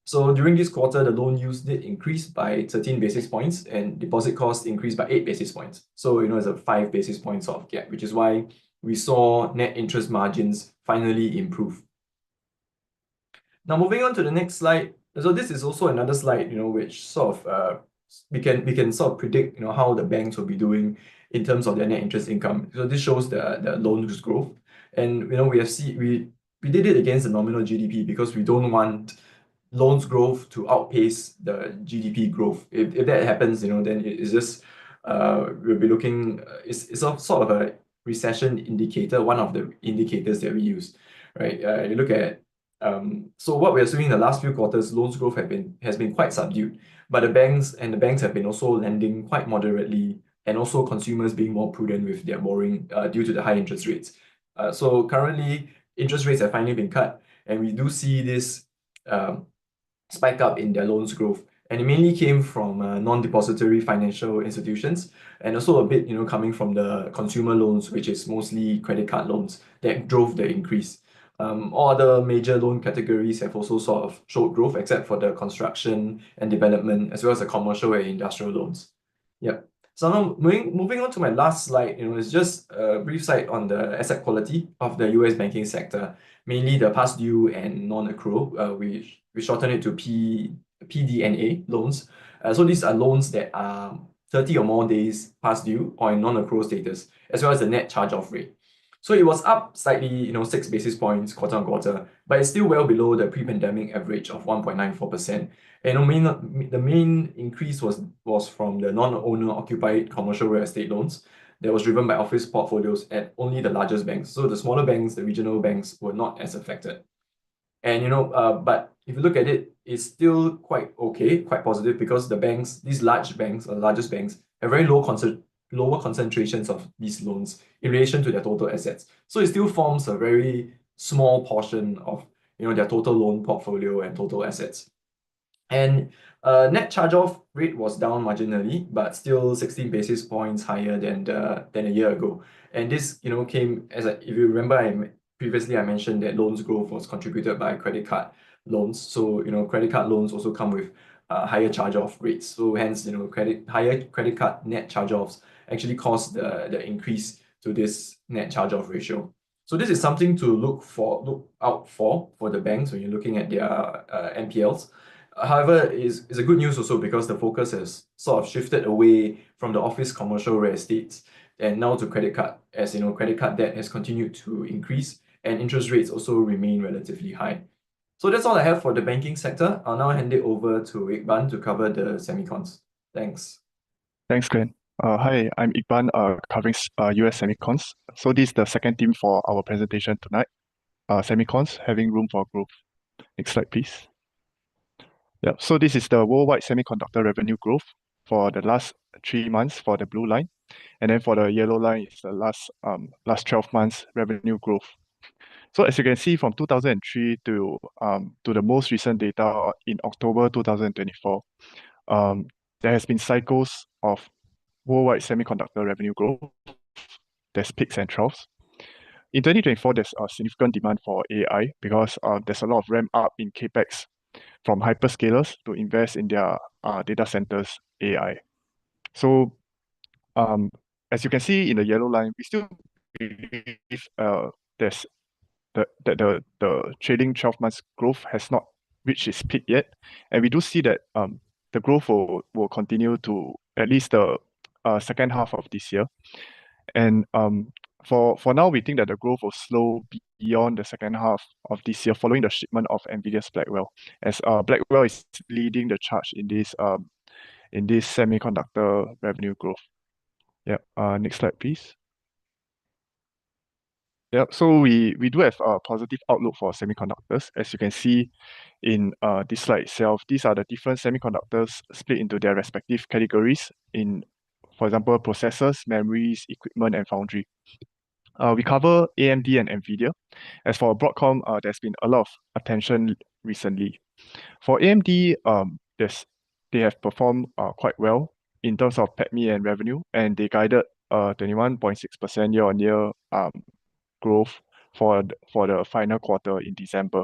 So during this quarter, the loan yields did increase by 13 basis points and deposit costs increased by 8 basis points. So, it's a 5 basis points sort of gap, which is why we saw net interest margins finally improve. Now, moving on to the next slide. So this is also another slide, which sort of we can sort of predict, how the banks will be doing in terms of their net interest income. So this shows the loans growth, and we did it against the nominal GDP because we don't want loans growth to outpace the GDP growth. If that happens, then it's just we'll be looking. It's a sort of a recession indicator, one of the indicators that we use, right? You look at so what we are seeing in the last few quarters, loans growth has been quite subdued, but the banks have been also lending quite moderately, and also consumers being more prudent with their borrowing due to the high interest rates. So currently, interest rates have finally been cut, and we do see this spike up in their loans growth, and it mainly came from non-depository financial institutions, and also a bit coming from the consumer loans, which is mostly credit card loans, that drove the increase. All other major loan categories have also sort of showed growth, except for the construction and development, as well as the commercial and industrial loans. Yep. So now moving on to my last slide, it's just a brief slide on the asset quality of the US banking sector, mainly the past due and non-accrual. We shorten it to PDNA loans. So these are loans that are 30 or more days past due or in non-accrual status, as well as the net charge-off rate. So it was up slightly, 6 basis points quarter on quarter, but it's still well below the pre-pandemic average of 1.94%. And the main increase was from the non-owner occupied commercial real estate loans that was driven by office portfolios at only the largest banks. So the smaller banks, the regional banks, were not as affected. And but if you look at it, it's still quite okay, quite positive, because the banks, these large banks or largest banks, have very lower concentrations of these loans in relation to their total assets. So it still forms a very small portion of their total loan portfolio and total assets. And net charge-off rate was down marginally, but still 16 basis points higher than a year ago. And this came if you remember, previously I mentioned that loans growth was contributed by credit card loans. So credit card loans also come with higher charge-off rates. So hence higher credit card net charge-offs actually caused the increase to this net charge-off ratio. So this is something to look out for the banks when you're looking at their NPLs. However, is a good news also, because the focus has sort of shifted away from the office commercial real estates and now to credit card, as credit card debt has continued to increase and interest rates also remain relatively high. So that's all I have for the banking sector. I'll now hand it over to Iqban to cover the semicons. Thanks. Thanks, Glenn. Hi, I'm Iqban, covering US Semicons. So this is the second theme for our presentation tonight. Semicons, having room for growth. Next slide, please. Yeah, so this is the worldwide semiconductor revenue growth for the last 3 months for the blue line. And then for the yellow line is the last 12 months revenue growth. So as you can see, from 2003 to the most recent data in October 2024, there has been cycles of worldwide semiconductor revenue growth. There's peaks and troughs. In 2024, there's a significant demand for AI because there's a lot of ramp up in capex from hyperscalers to invest in their data centers AI. So as you can see in the yellow line, we still believe there's the trailing 12 months growth has not reached its peak yet, and we do see that the growth will continue to at least the second half of this year. And for now, we think that the growth will slow beyond the second half of this year following the shipment of NVIDIA's Blackwell, as Blackwell is leading the charge in this semiconductor revenue growth. Yeah. Next slide, please. Yeah. So we do have a positive outlook for semiconductors, as you can see in this slide itself. These are the different semiconductors split into their respective categories in, for example, processors, memories, equipment, and foundry. We cover AMD and NVIDIA. As for Broadcom, there's been a lot of attention recently. For AMD, they have performed quite well in terms of PATMI and revenue, and they guided 21.6% year-on-year growth for the final quarter in December.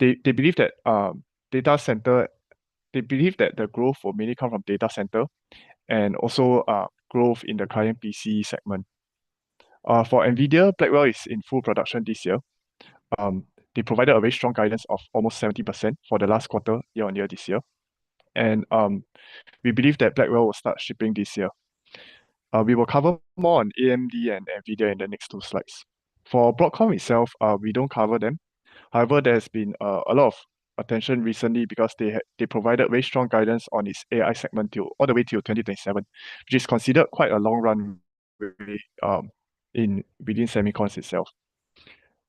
They believe that the growth will mainly come from data center and also growth in the client PC segment. For NVIDIA, Blackwell is in full production this year. They provided a very strong guidance of almost 70% for the last quarter year-on-year this year. And we believe that Blackwell will start shipping this year. We will cover more on AMD and NVIDIA in the next 2 slides. For Broadcom itself, we don't cover them. However, there's been a lot of attention recently because they provided very strong guidance on its AI segment all the way till 2027, which is considered quite a long run within semicons itself.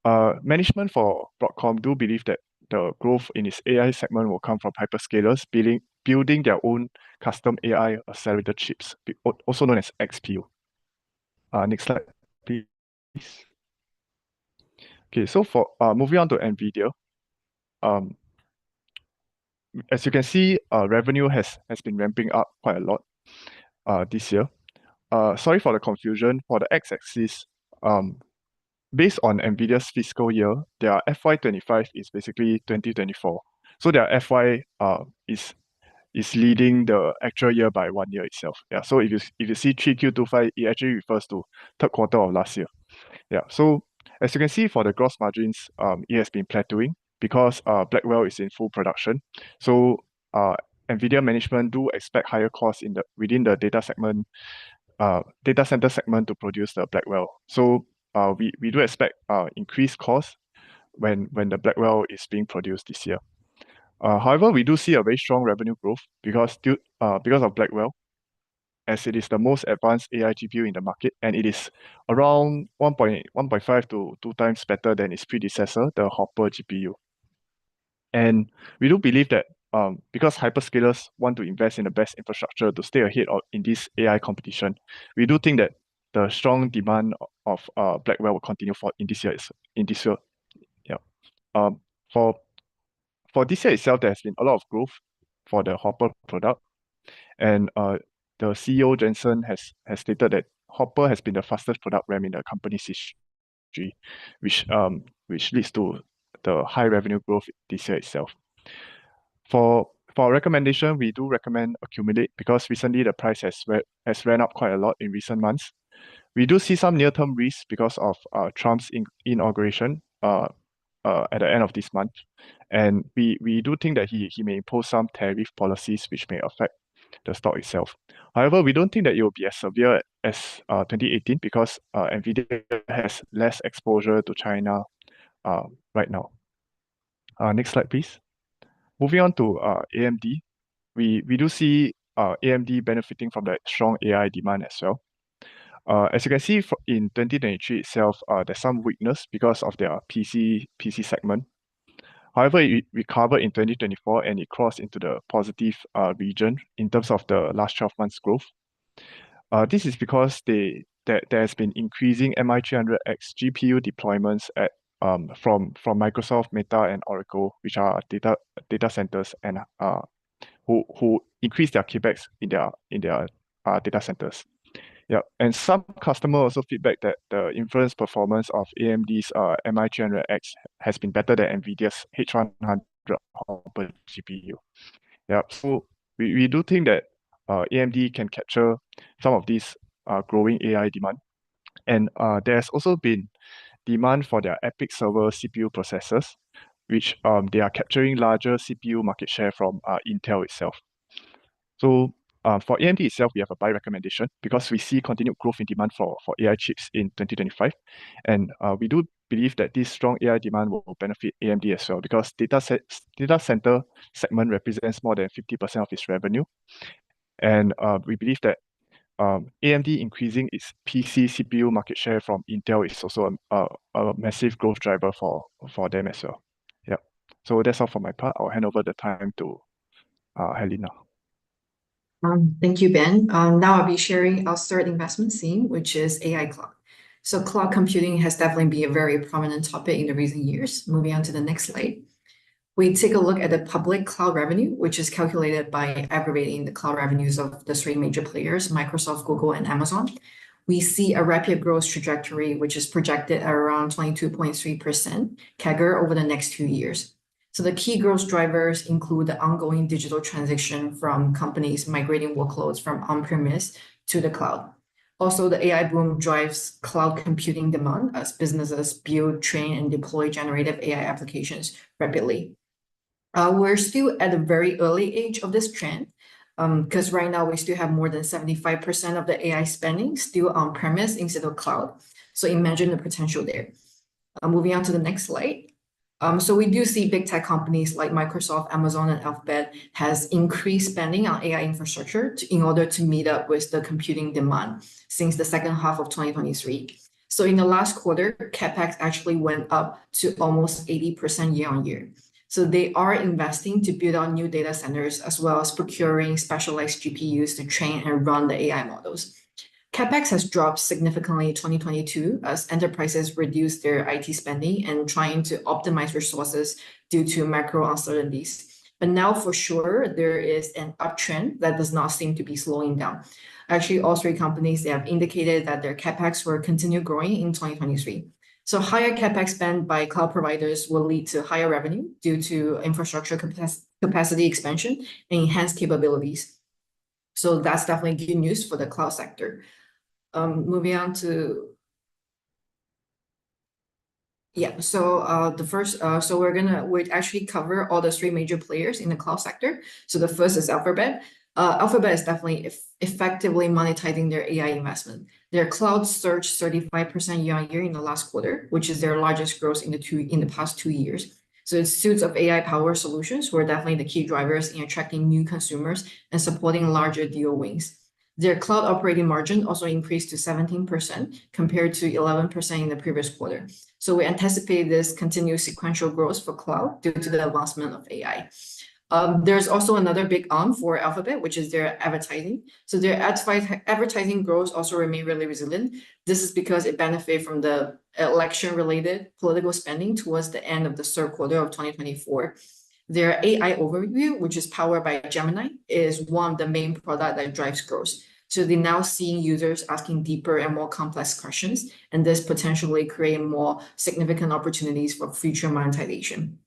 Management for Broadcom do believe that the growth in its AI segment will come from hyperscalers building their own custom AI accelerator chips, also known as XPU. Next slide, please. Okay, so for moving on to NVIDIA, as you can see, revenue has been ramping up quite a lot this year. Sorry for the confusion. For the x-axis, based on NVIDIA's fiscal year, their FY25 is basically 2024. So their FY is is leading the actual year by 1 year itself. Yeah. So if you see 3Q25, it actually refers to third quarter of last year. Yeah. So as you can see for the gross margins, it has been plateauing because Blackwell is in full production. So NVIDIA management do expect higher costs within the data center segment to produce the Blackwell. So we do expect increased costs when the Blackwell is being produced this year. However, we do see a very strong revenue growth because of Blackwell, as it is the most advanced AI GPU in the market, and it is around 1.5 to 2 times better than its predecessor, the Hopper GPU. And we do believe that because hyperscalers want to invest in the best infrastructure to stay ahead in this AI competition, we do think that the strong demand of Blackwell will continue in this year. Yeah. For this year itself, there has been a lot of growth for the Hopper product, and the CEO Jensen has stated that Hopper has been the fastest product ramp in the company's history, which leads to the high revenue growth this year itself. For our recommendation, we do recommend accumulate because recently the price has ran up quite a lot in recent months. We do see some near-term risks because of Trump's inauguration at the end of this month, and we do think that he may impose some tariff policies which may affect the stock itself. However, we don't think that it will be as severe as 2018 because NVIDIA has less exposure to China right now. Next slide, please. Moving on to AMD, we do see AMD benefiting from the strong AI demand as well. As you can see in 2023 itself, there's some weakness because of their PC segment. However, it recovered in 2024 and it crossed into the positive region in terms of the last 12 months growth. This is because there has been increasing MI300X GPU deployments from Microsoft, Meta, and Oracle, which are data centers and who increase their capex in their data centers. Yeah, and some customers also feedback that the inference performance of AMD's MI300X has been better than NVIDIA's H100 Hopper GPU. Yeah, so we do think that AMD can capture some of this growing AI demand. And there's also been demand for their EPYC server CPU processors, which they are capturing larger CPU market share from Intel itself. So for AMD itself, we have a buy recommendation because we see continued growth in demand for AI chips in 2025. And we do believe that this strong AI demand will benefit AMD as well because data center segment represents more than 50% of its revenue. And we believe that AMD increasing its PC CPU market share from Intel is also a massive growth driver for them as well. Yeah. So that's all for my part. I'll hand over the time to Helena. Thank you, Ben. Now I'll be sharing our third investment theme, which is AI cloud. So cloud computing has definitely been a very prominent topic in the recent years. Moving on to the next slide. We take a look at the public cloud revenue, which is calculated by aggregating the cloud revenues of the three major players, Microsoft, Google, and Amazon. We see a rapid growth trajectory, which is projected at around 22.3% CAGR over the next 2 years. So the key growth drivers include the ongoing digital transition from companies migrating workloads from on-premise to the cloud. Also, the AI boom drives cloud computing demand as businesses build, train, and deploy generative AI applications rapidly. We're still at a very early age of this trend because right now we still have more than 75% of the AI spending still on-premise instead of cloud. So imagine the potential there. Moving on to the next slide. So we do see big tech companies like Microsoft, Amazon, and Alphabet has increased spending on AI infrastructure in order to meet up with the computing demand since the second half of 2023. So in the last quarter, CapEx actually went up to almost 80% year on year. So they are investing to build out new data centers as well as procuring specialized GPUs to train and run the AI models. CapEx has dropped significantly in 2022 as enterprises reduce their IT spending and trying to optimize resources due to macro uncertainties. But now for sure, there is an uptrend that does not seem to be slowing down. Actually, all three companies, they have indicated that their CapEx will continue growing in 2023. So higher CapEx spend by cloud providers will lead to higher revenue due to infrastructure capacity expansion, and enhanced capabilities. So that's definitely good news for the cloud sector. Moving on to we actually cover all the three major players in the cloud sector. So the first is Alphabet. Alphabet is definitely effectively monetizing their AI investment. Their cloud surged 35% year-on-year in the last quarter, which is their largest growth in the past 2 years. So its suites of AI power solutions were definitely the key drivers in attracting new consumers and supporting larger deal wins. Their cloud operating margin also increased to 17% compared to 11% in the previous quarter. So we anticipate this continued sequential growth for cloud due to the advancement of AI. There's also another big arm for Alphabet, which is their advertising. So their advertising growth also remain really resilient. This is because it benefits from the election-related political spending towards the end of the third quarter of 2024. Their AI overview, which is powered by Gemini, is one of the main products that drives growth. So they're now seeing users asking deeper and more complex questions, and this potentially create more significant opportunities for future monetization.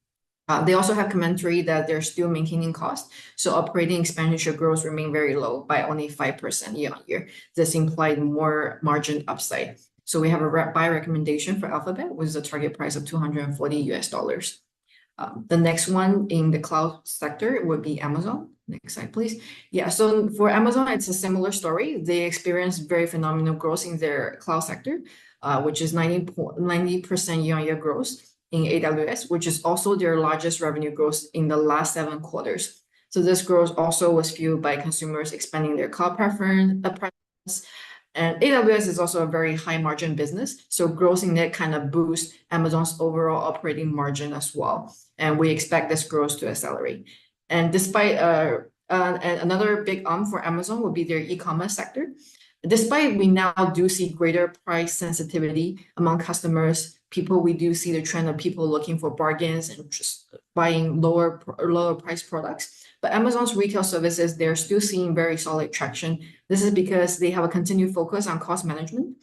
They also have commentary that they're still maintaining costs, so operating expenditure growth remain very low by only 5% year-on-year. This implied more margin upside. So we have a buy recommendation for Alphabet with a target price of $240. The next one in the cloud sector would be Amazon. Next slide, please. Yeah, so for Amazon, it's a similar story. They experienced very phenomenal growth in their cloud sector, which is 90% year-on-year growth in AWS, which is also their largest revenue growth in the last 7 quarters. So this growth also was fueled by consumers expanding their cloud preference. And AWS is also a very high margin business. So growth in it kind of boosts Amazon's overall operating margin as well. And we expect this growth to accelerate. And despite another big arm for Amazon would be their e-commerce sector. Despite we now do see greater price sensitivity among customers, we do see the trend of people looking for bargains and just buying lower price products. But Amazon's retail services, they're still seeing very solid traction. This is because they have a continued focus on cost management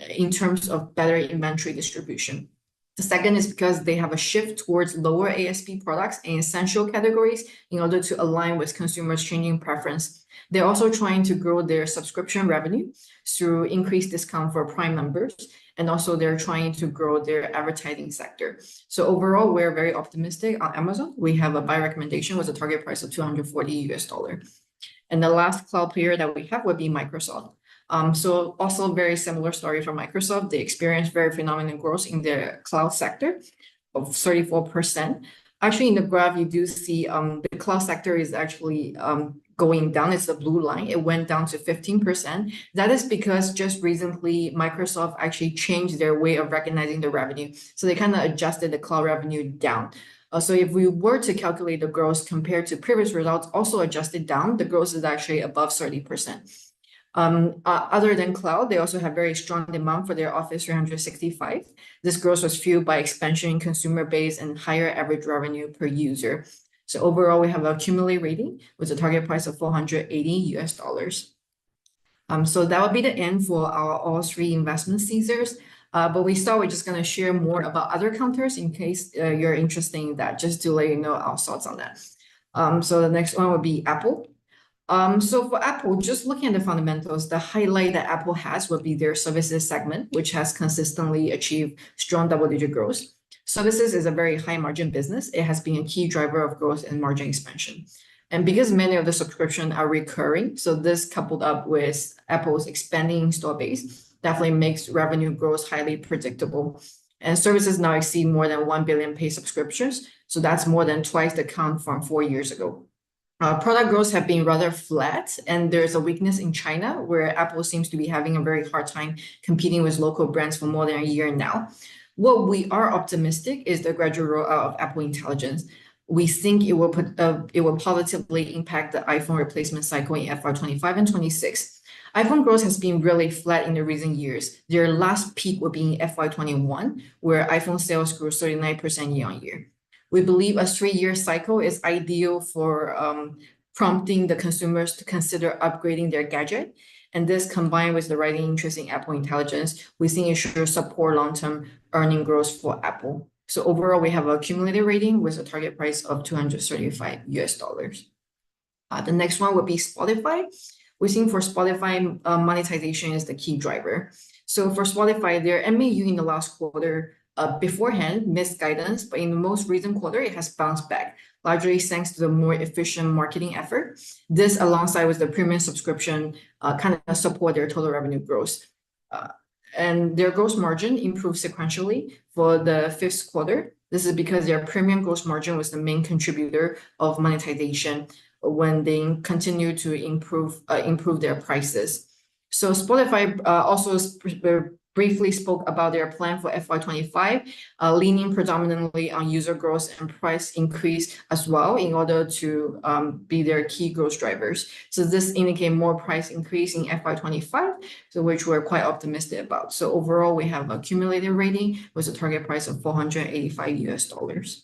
in terms of better inventory distribution. The second is because they have a shift towards lower ASP products and essential categories in order to align with consumers' changing preference. They're also trying to grow their subscription revenue through increased discount for Prime members, and also they're trying to grow their advertising sector. So overall, we're very optimistic on Amazon. We have a buy recommendation with a target price of $240. And the last cloud player that we have would be Microsoft. So also very similar story for Microsoft. They experienced very phenomenal growth in their cloud sector of 34%. Actually, in the graph, you do see the cloud sector is actually going down. It's the blue line. It went down to 15%. That is because just recently, Microsoft actually changed their way of recognizing the revenue. So they kind of adjusted the cloud revenue down. So if we were to calculate the growth compared to previous results, also adjusted down, the growth is actually above 30%. Other than cloud, they also have very strong demand for their Office 365. This growth was fueled by expansion in consumer base and higher average revenue per user. So overall, we have a cumulative rating with a target price of $480. So that would be the end for our all three investment Caesars. But we're just going to share more about other counters in case you're interested in that, just to let you know our thoughts on that. So the next one would be Apple. So for Apple, just looking at the fundamentals, the highlight that Apple has would be their services segment, which has consistently achieved strong double-digit growth. Services is a very high margin business. It has been a key driver of growth and margin expansion. And because many of the subscriptions are recurring, so this coupled up with Apple's expanding store base definitely makes revenue growth highly predictable. And services now exceed more than 1 billion paid subscriptions. So that's more than twice the count from 4 years ago. Product growth have been rather flat, and there's a weakness in China where Apple seems to be having a very hard time competing with local brands for more than a year now. What we are optimistic is the gradual rollout of Apple Intelligence. We think it will positively impact the iPhone replacement cycle in FY25 and 26. iPhone growth has been really flat in the recent years. Their last peak would be in FY21, where iPhone sales grew 39% year-on-year. We believe a 3-year cycle is ideal for prompting the consumers to consider upgrading their gadget. And this combined with the rising interest in Apple Intelligence, we think it should support long-term earning growth for Apple. So overall, we have a cumulative rating with a target price of $235. The next one would be Spotify. We're seeing for Spotify, monetization is the key driver. So for Spotify, their MAU in the last quarter beforehand missed guidance, but in the most recent quarter, it has bounced back, largely thanks to the more efficient marketing effort. This, alongside with the premium subscription, kind of support their total revenue growth. And their gross margin improved sequentially for the fifth quarter. This is because their premium gross margin was the main contributor of monetization when they continue to improve their prices. So Spotify also briefly spoke about their plan for FY25, leaning predominantly on user growth and price increase as well in order to be their key growth drivers. So this indicates more price increase in FY25, so which we're quite optimistic about. So overall, we have a cumulative rating with a target price of $485.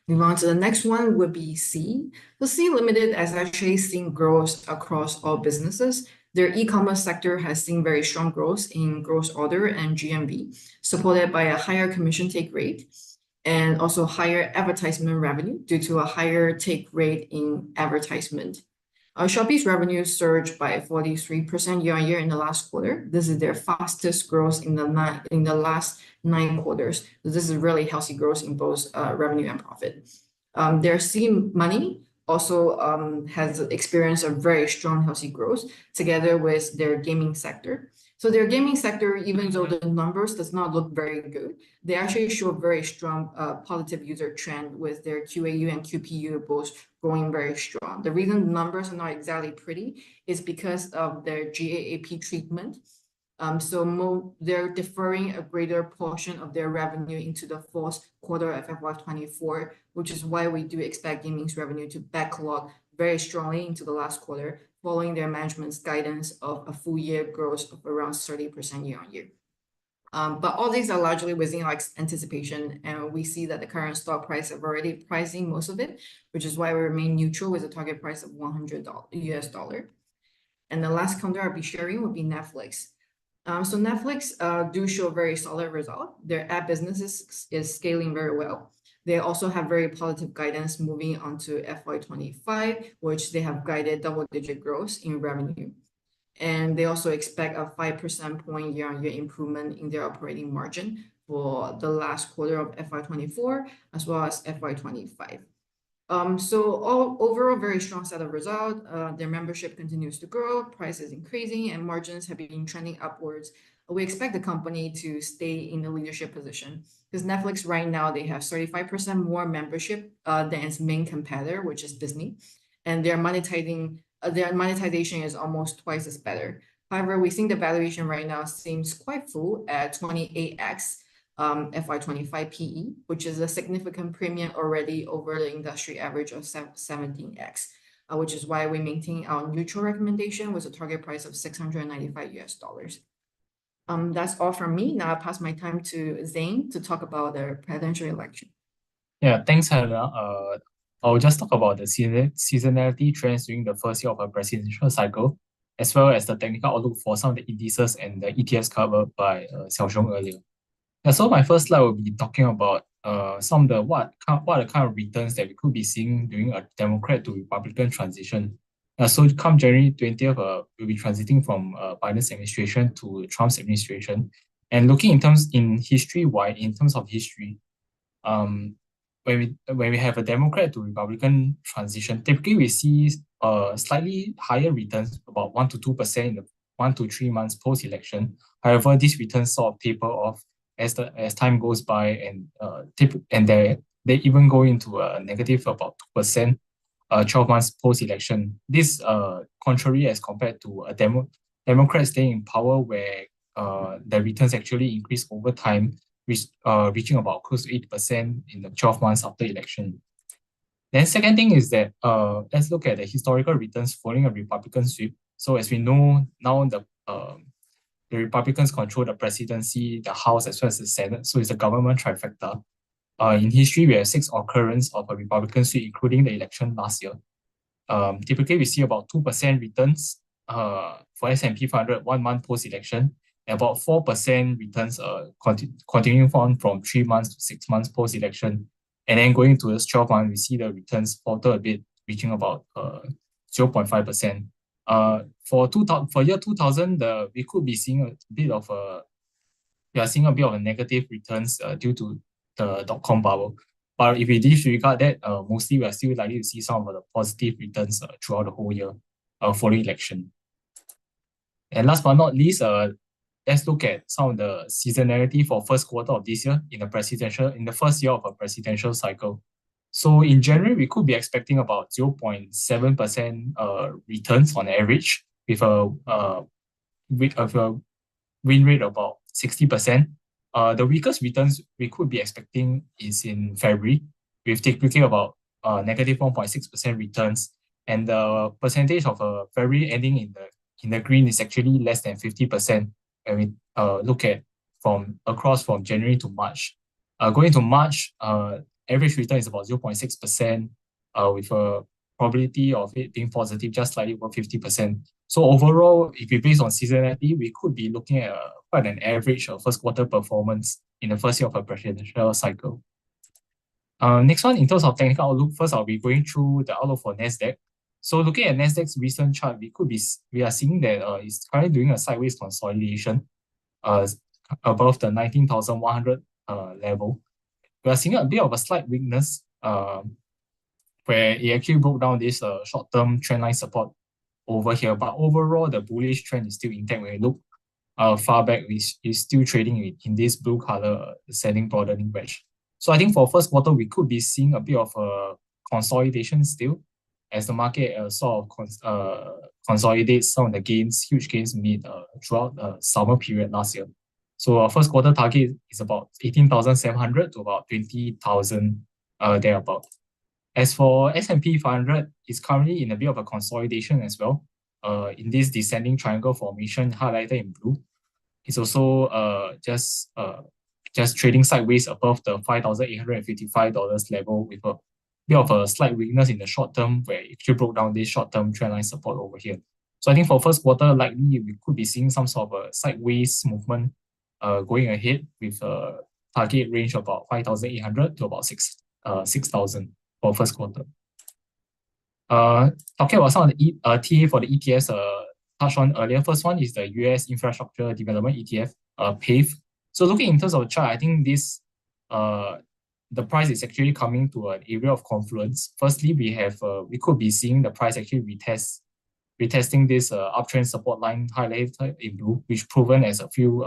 Move on to the next one would be C. So C Limited has actually seen growth across all businesses. Their e-commerce sector has seen very strong growth in gross order and GMV, supported by a higher commission take rate and also higher advertisement revenue due to a higher take rate in advertisement. Shopee's revenue surged by 43% year-on-year in the last quarter. This is their fastest growth in the last 9 quarters. So this is really healthy growth in both revenue and profit. Their C Money also has experienced a very strong, healthy growth together with their gaming sector. So their gaming sector, even though the numbers does not look very good, they actually show a very strong positive user trend with their QAU and QPU both growing very strong. The reason the numbers are not exactly pretty is because of their GAAP treatment. So they're deferring a greater portion of their revenue into the fourth quarter of FY24, which is why we do expect gaming's revenue to backlog very strongly into the last quarter, following their management's guidance of a full year growth of around 30% year-on-year. But all these are largely within like anticipation, and we see that the current stock price have already pricing most of it, which is why we remain neutral with a target price of $100. And the last counter I'll be sharing would be Netflix. So Netflix do show a very solid result. Their app business is scaling very well. They also have very positive guidance moving on to FY25, which they have guided double-digit growth in revenue. And they also expect a 5% point year-on-year improvement in their operating margin for the last quarter of FY24 as well as FY25. So overall, very strong set of results. Their membership continues to grow, price is increasing, and margins have been trending upwards. We expect the company to stay in the leadership position because Netflix right now, they have 35% more membership than its main competitor, which is Disney. And their monetization is almost twice as better. However, we think the valuation right now seems quite full at 28x FY25 PE, which is a significant premium already over the industry average of 17x, which is why we maintain our neutral recommendation with a target price of $695. That's all from me. Now I'll pass my time to Zane to talk about the presidential election. Yeah, thanks, Helena. I'll just talk about the seasonality trends during the first year of a presidential cycle, as well as the technical outlook for some of the indices and the ETFs covered by Xiaoxiong earlier. Yeah, so my first slide will be talking about some of the what are the kind of returns that we could be seeing during a Democrat to Republican transition. So come January 20th, we'll be transiting from Biden's administration to Trump's administration. And looking in terms of history, when we have a Democrat to Republican transition, typically we see slightly higher returns, about 1 to 2% in the 1 to 3 months post-election. However, these returns sort of taper off as time goes by, and they even go into a negative about 2%. 12 months post-election. This contrary as compared to a Democrat staying in power where the returns actually increase over time, reaching about close to 8% in the 12 months after election. Then second thing is that let's look at the historical returns following a Republican sweep. So as we know now, the Republicans control the presidency, the House, as well as the Senate. So it's a government trifecta. In history, we have 6 occurrences of a Republican sweep, including the election last year. Typically, we see about 2% returns for S&P 500 1 month post-election, about 4% returns continuing on from 3 months to 6 months post-election. And then going to this 12 months, we see the returns falter a bit, reaching about 0.5%. For year 2000, we could be seeing a bit of a negative returns due to the dot-com bubble. But if we disregard that, mostly we are still likely to see some of the positive returns throughout the whole year following election. And last but not least, let's look at some of the seasonality for first quarter of this year in the first year of a presidential cycle. So in January, we could be expecting about 0.7% returns on average with a win rate of about 60%. The weakest returns we could be expecting is in February, with typically about negative 1.6% returns. And the percentage of February ending in the green is actually less than 50% when we look at from January to March. Going to March, average return is about 0.6%, with a probability of it being positive just slightly over 50%. So overall, if we base on seasonality, we could be looking at quite an average first quarter performance in the first year of a presidential cycle. Next one, in terms of technical outlook, first I'll be going through the outlook for Nasdaq. So looking at Nasdaq's recent chart, we are seeing that it's currently doing a sideways consolidation above the 19,100 level. We are seeing a bit of a slight weakness where it actually broke down this short-term trendline support over here. But overall, the bullish trend is still intact. When you look far back, is still trading in this blue color ascending broadening wedge. So I think for first quarter, we could be seeing a bit of a consolidation still, as the market sort of consolidates some of the huge gains made throughout the summer period last year. So our first quarter target is about 18,700 to about 20,000 thereabout. As for S&P 500, it's currently in a bit of a consolidation as well, in this descending triangle formation highlighted in blue. It's also just trading sideways above the $5,855 level with a bit of a slight weakness in the short term, where it actually broke down this short-term trendline support over here. So I think for first quarter, likely we could be seeing some sort of a sideways movement going ahead with a target range of about 5,800 to about 6,000 for first quarter. Talking about some of the TA for the ETFs touched on earlier. First one is the US Infrastructure Development ETF, PAVE. So looking in terms of the chart, I think this the price is actually coming to an area of confluence. Firstly, we could be seeing the price actually retesting this uptrend support line highlighted in blue, which proven as a few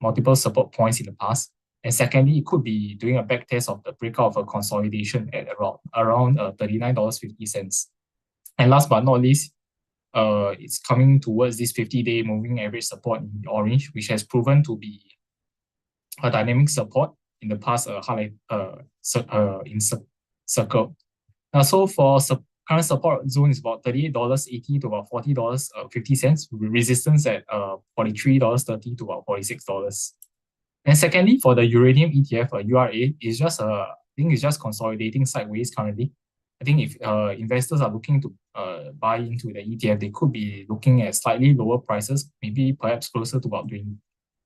multiple support points in the past. And secondly, it could be doing a back test of the breakout of a consolidation at around $39.50. And last but not least, it's coming towards this 50-day moving average support in orange, which has proven to be a dynamic support in the past circle. Now, so for current support zone is about $38.80 to about $40.50, with resistance at $43.30 to about $46. And secondly, for the uranium ETF, URA, is just I think it's just consolidating sideways currently. I think if investors are looking to buy into the ETF, they could be looking at slightly lower prices, maybe perhaps closer to about $23,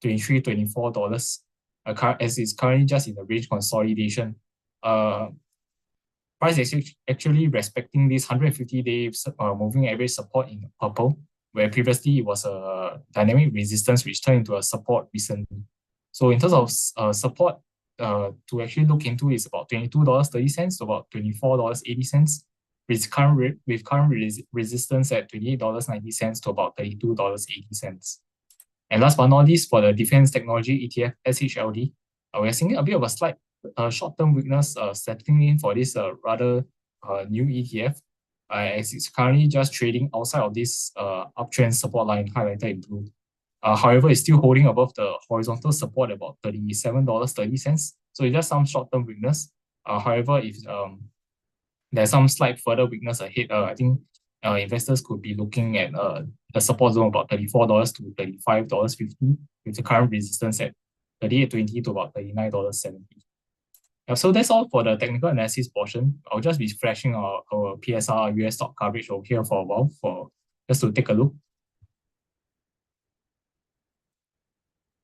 $24, as it's currently just in the range consolidation. Price is actually respecting this 150-day moving average support in purple, where previously it was a dynamic resistance which turned into a support recently. So in terms of support to actually look into is about $22.30 to about $24.80, with current resistance at $28.90 to about $32.80. And last but not least, for the Defense Technology ETF, SHLD, we are seeing a bit of a slight short-term weakness settling in for this rather new ETF, as it's currently just trading outside of this uptrend support line highlighted in blue. However, it's still holding above the horizontal support at about $37.30. So it's just some short-term weakness. However, if there's some slight further weakness ahead, I think investors could be looking at the support zone about $34 to $35.50, with the current resistance at $38.20 to about $39.70. So that's all for the technical analysis portion. I'll just be flashing our PSR US stock coverage over here for a while, just to take a look.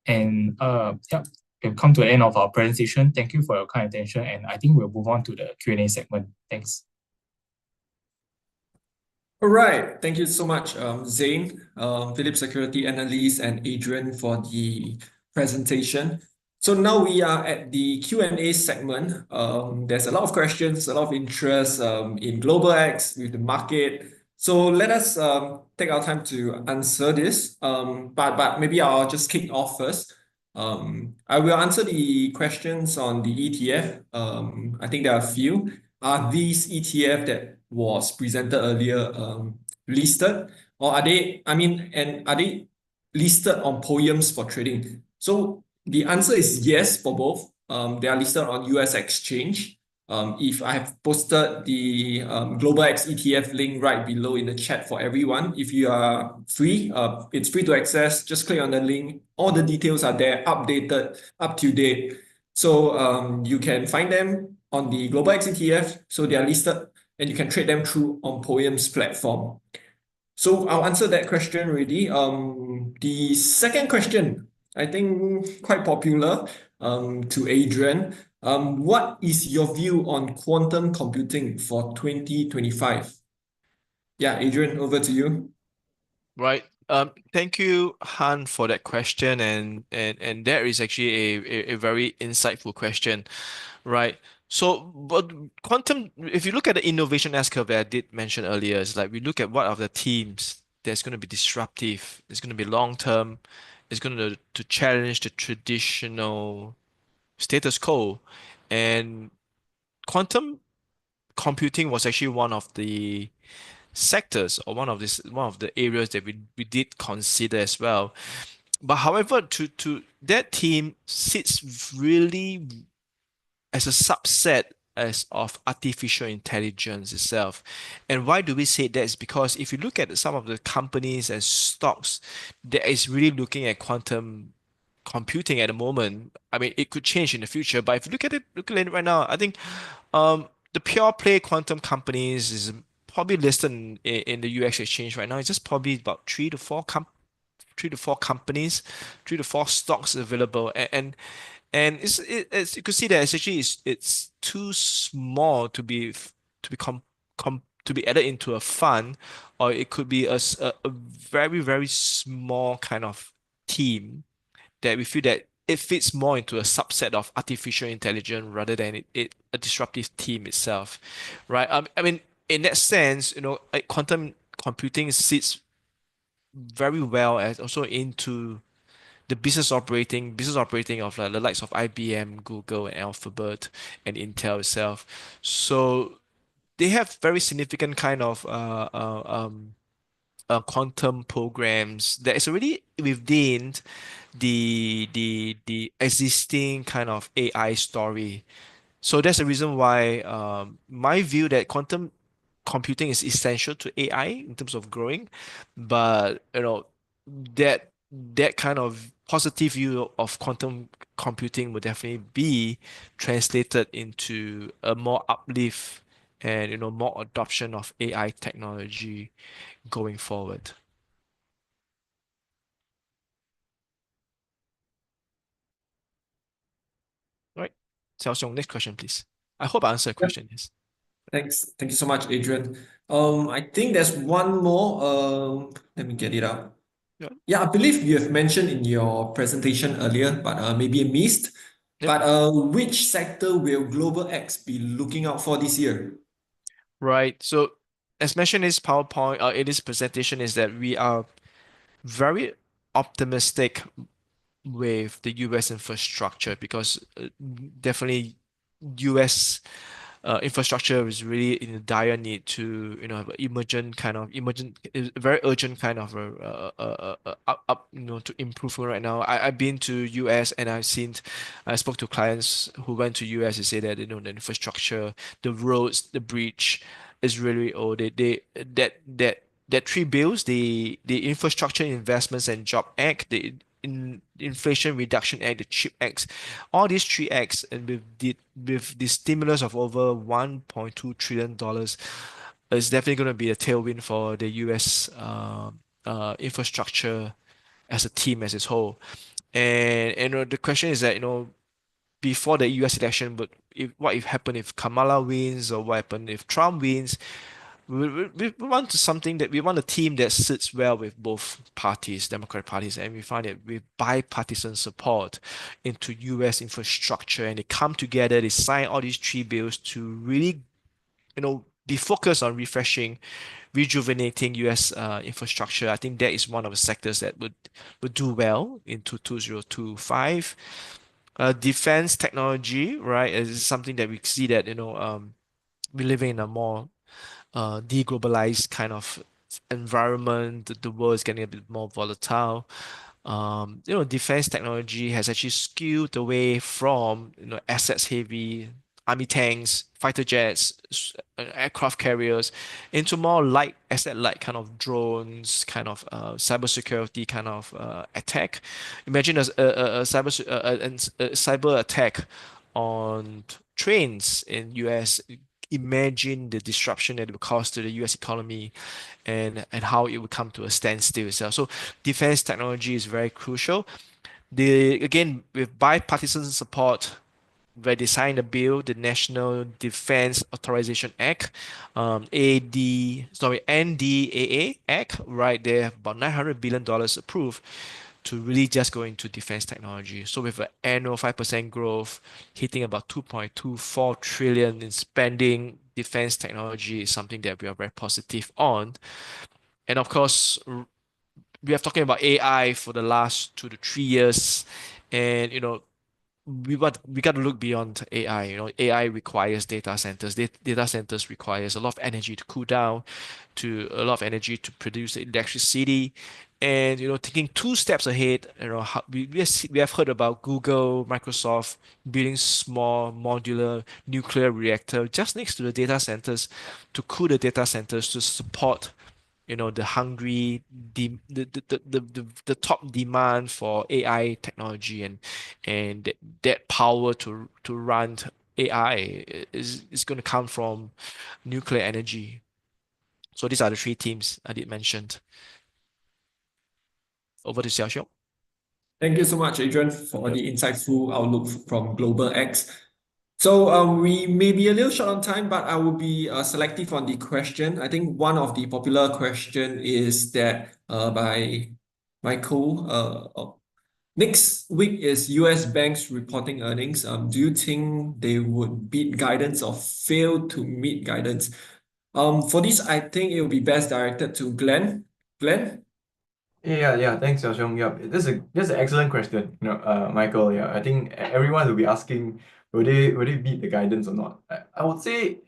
And yeah, we've come to the end of our presentation. Thank you for your kind attention, and I think we'll move on to the Q&A segment. Thanks. All right. Thank you so much, Zane, Phillip Security Analyst, and Adrian for the presentation. So now we are at the Q&A segment. There's a lot of questions, a lot of interest in Global X with the market. So let us take our time to answer this. But maybe I'll just kick off first. I will answer the questions on the ETF. I think there are a few. Are these ETF that was presented earlier listed, or are they, and are they listed on POEMs for trading? So the answer is yes for both. They are listed on US exchange. If I have posted the Global X ETF link right below in the chat for everyone. If you are free, it's free to access. Just click on the link. All the details are there, updated, up to date. So you can find them on the Global X ETF. So they are listed and you can trade them through on POEM's platform. So I'll answer that question already. The second question, I think quite popular to Adrian. What is your view on quantum computing for 2025? Yeah, Adrian, over to you. Right. Thank you, Han, for that question, and that is actually a very insightful question, right? So, but quantum, if you look at the innovation S-curve that I did mention earlier, it's like we look at what are the themes that's going to be disruptive, it's going to be long term, it's going to challenge the traditional status quo, and quantum computing was actually one of the sectors or one of the areas that we did consider as well. But however, to that team sits really as a subset as of artificial intelligence itself. And why do we say that? Is because if you look at some of the companies and stocks that is really looking at quantum computing at the moment, I mean, it could change in the future. But if you look at it right now, I think the pure play quantum companies is probably listed in the US exchange right now. It's just probably about three to four companies, 3 to 4 stocks available, and it's you could see that it's too small to be to be added into a fund, or it could be a very very small kind of team that we feel that it fits more into a subset of artificial intelligence rather than a disruptive team itself, right? I mean, in that sense, like quantum computing sits very well as also into the business operating of the likes of IBM, Google, and Alphabet, and Intel itself. So they have very significant kind of quantum programs that is already within the existing kind of AI story. So that's the reason why my view that quantum computing is essential to AI in terms of growing, but that kind of positive view of quantum computing would definitely be translated into a more uplift and more adoption of AI technology going forward. All right, Xiaoxiong, next question, please. I hope I answered the question. Yes. Thanks. Thank you so much, Adrian. I think there's one more. Let me get it out. Yeah. Yeah, I believe you have mentioned in your presentation earlier, but maybe I missed. Yep. But which sector will Global X be looking out for this year? Right. So as mentioned in this PowerPoint, in this presentation, is that we are very optimistic with the US infrastructure because definitely US infrastructure is really in a dire need to have a very urgent kind of up to improve right now. I've been to US and I spoke to clients who went to US to say that the infrastructure, the roads, the bridge is really old. That three bills, the Infrastructure Investments and Job Act, the Inflation Reduction Act, the CHIP Acts, all these three acts, and with the stimulus of over $1.2 trillion, is definitely going to be a tailwind for the US infrastructure as a team as its whole. And the question is that, before the US election, but what if happen if Kamala wins, or what happen if Trump wins? We want something that we want a team that sits well with both parties, Democratic parties, and we find that with bipartisan support into US infrastructure, and they come together, they sign all these three bills to really, be focused on refreshing, rejuvenating US infrastructure. I think that is one of the sectors that would do well into 2025. Defense technology, right, is something that we see that, we're living in a more deglobalized kind of environment. The world is getting a bit more volatile. Defense technology has actually skewed away from, assets heavy army tanks, fighter jets, aircraft carriers, into more light asset light kind of drones, kind of cybersecurity kind of attack. Imagine a cyber attack on trains in US. Imagine the disruption that it will cause to the US economy, and how it would come to a standstill itself. So defense technology is very crucial. Again, with bipartisan support, where they signed a bill, the National Defense Authorization Act, NDAA Act, right? They have about $900 billion approved to really just go into defense technology. So with an annual 5% growth, hitting about 2.24 trillion in spending, defense technology is something that we are very positive on. And of course, we have talking about AI for the last 2 to 3 years, and we got to look beyond AI. AI requires data centers. Data centers requires a lot of energy to cool down, to a lot of energy to produce electricity, and thinking 2 steps ahead. We have heard about Google, Microsoft building small modular nuclear reactor just next to the data centers to cool the data centers to support the hungry the top demand for AI technology, and that power to run AI is going to come from nuclear energy. So these are the three themes I did mention. Over to Xiaoxiong. Thank you so much, Adrian, for the insightful outlook from Global X. So we may be a little short on time, but I will be selective on the question. I think one of the popular question is that by Michael, next week is US banks reporting earnings. Do you think they would beat guidance or fail to meet guidance? For this, I think it will be best directed to Glenn. Glenn? Yeah. Thanks, Xiaoxiong. Yeah, this is an excellent question. Michael. Yeah, I think everyone will be asking, will they beat the guidance or not? I would say,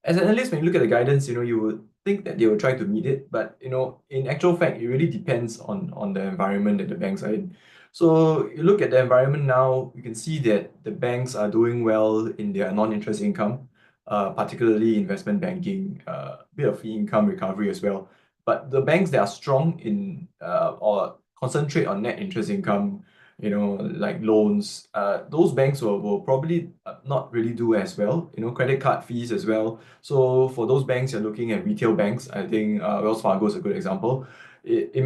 as an analyst, when you look at the guidance, you would think that they will try to meet it, but in actual fact, it really depends on the environment that the banks are in. So you look at the environment now, you can see that the banks are doing well in their non-interest income, particularly investment banking, a bit of fee income recovery as well. But the banks that are strong in or concentrate on net interest income, like loans, those banks will probably not really do as well. Credit card fees as well. So for those banks, you're looking at retail banks. I think Wells Fargo is a good example. It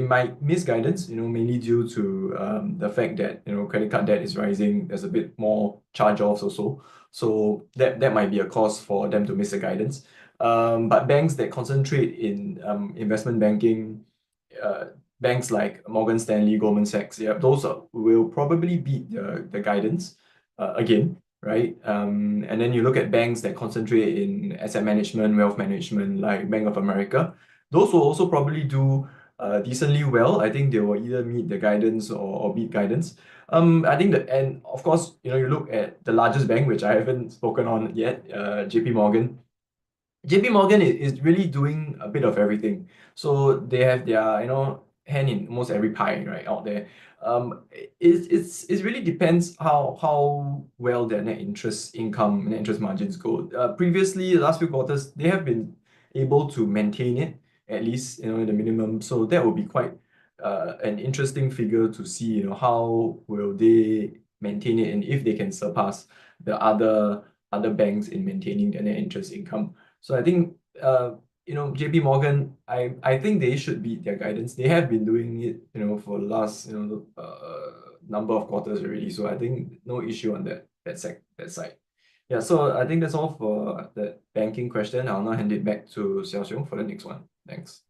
might miss guidance, mainly due to the fact that credit card debt is rising. There's a bit more charge-offs also. So that might be a cause for them to miss the guidance. But banks that concentrate in investment banking, banks like Morgan Stanley, Goldman Sachs, yeah, those will probably beat the guidance again, right? And then you look at banks that concentrate in asset management, wealth management, like Bank of America. Those will also probably do decently well. I think they will either meet the guidance or beat guidance. I think and of course, you look at the largest bank, which I haven't spoken on yet, JP Morgan. JP Morgan is really doing a bit of everything. So they have their, hand in almost every pie, right, out there. It really depends how well their net interest income, net interest margins go. Previously, the last few quarters, they have been able to maintain it, at least, in the minimum. So that will be quite an interesting figure to see, how will they maintain it, and if they can surpass the other banks in maintaining their net interest income. So I think JP Morgan, I think they should beat their guidance. They have been doing it, for the last number of quarters already. So I think no issue on that side. Yeah, so I think that's all for the banking question. I'll now hand it back to Xiaoxiong for the next one. Thanks.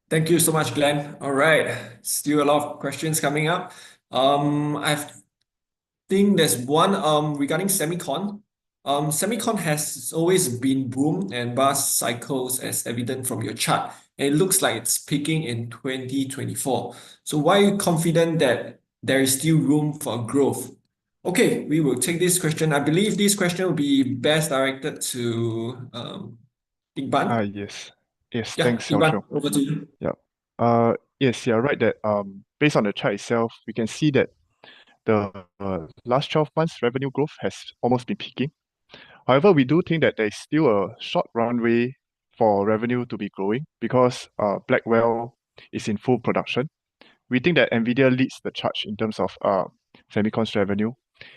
Thank you so much, Glenn. All right, still a lot of questions coming up. I think there's one regarding semicon. Semicon has always been boom and bust cycles as evident from your chart. And it looks like it's peaking in 2024. So why are you confident that there is still room for growth? Okay, we will take this question. I believe this question will be best directed to Iqbal. Yes. Yes, Yeah, thanks, Xiaoxiong. Iqbal, over to you. Yeah. Yes, you're right that based on the chart itself, we can see that the last 12 months revenue growth has almost been peaking. However, we do think that there is still a short runway for revenue to be growing because Blackwell is in full production. We think that NVIDIA leads the charge in terms of Semicon's revenue,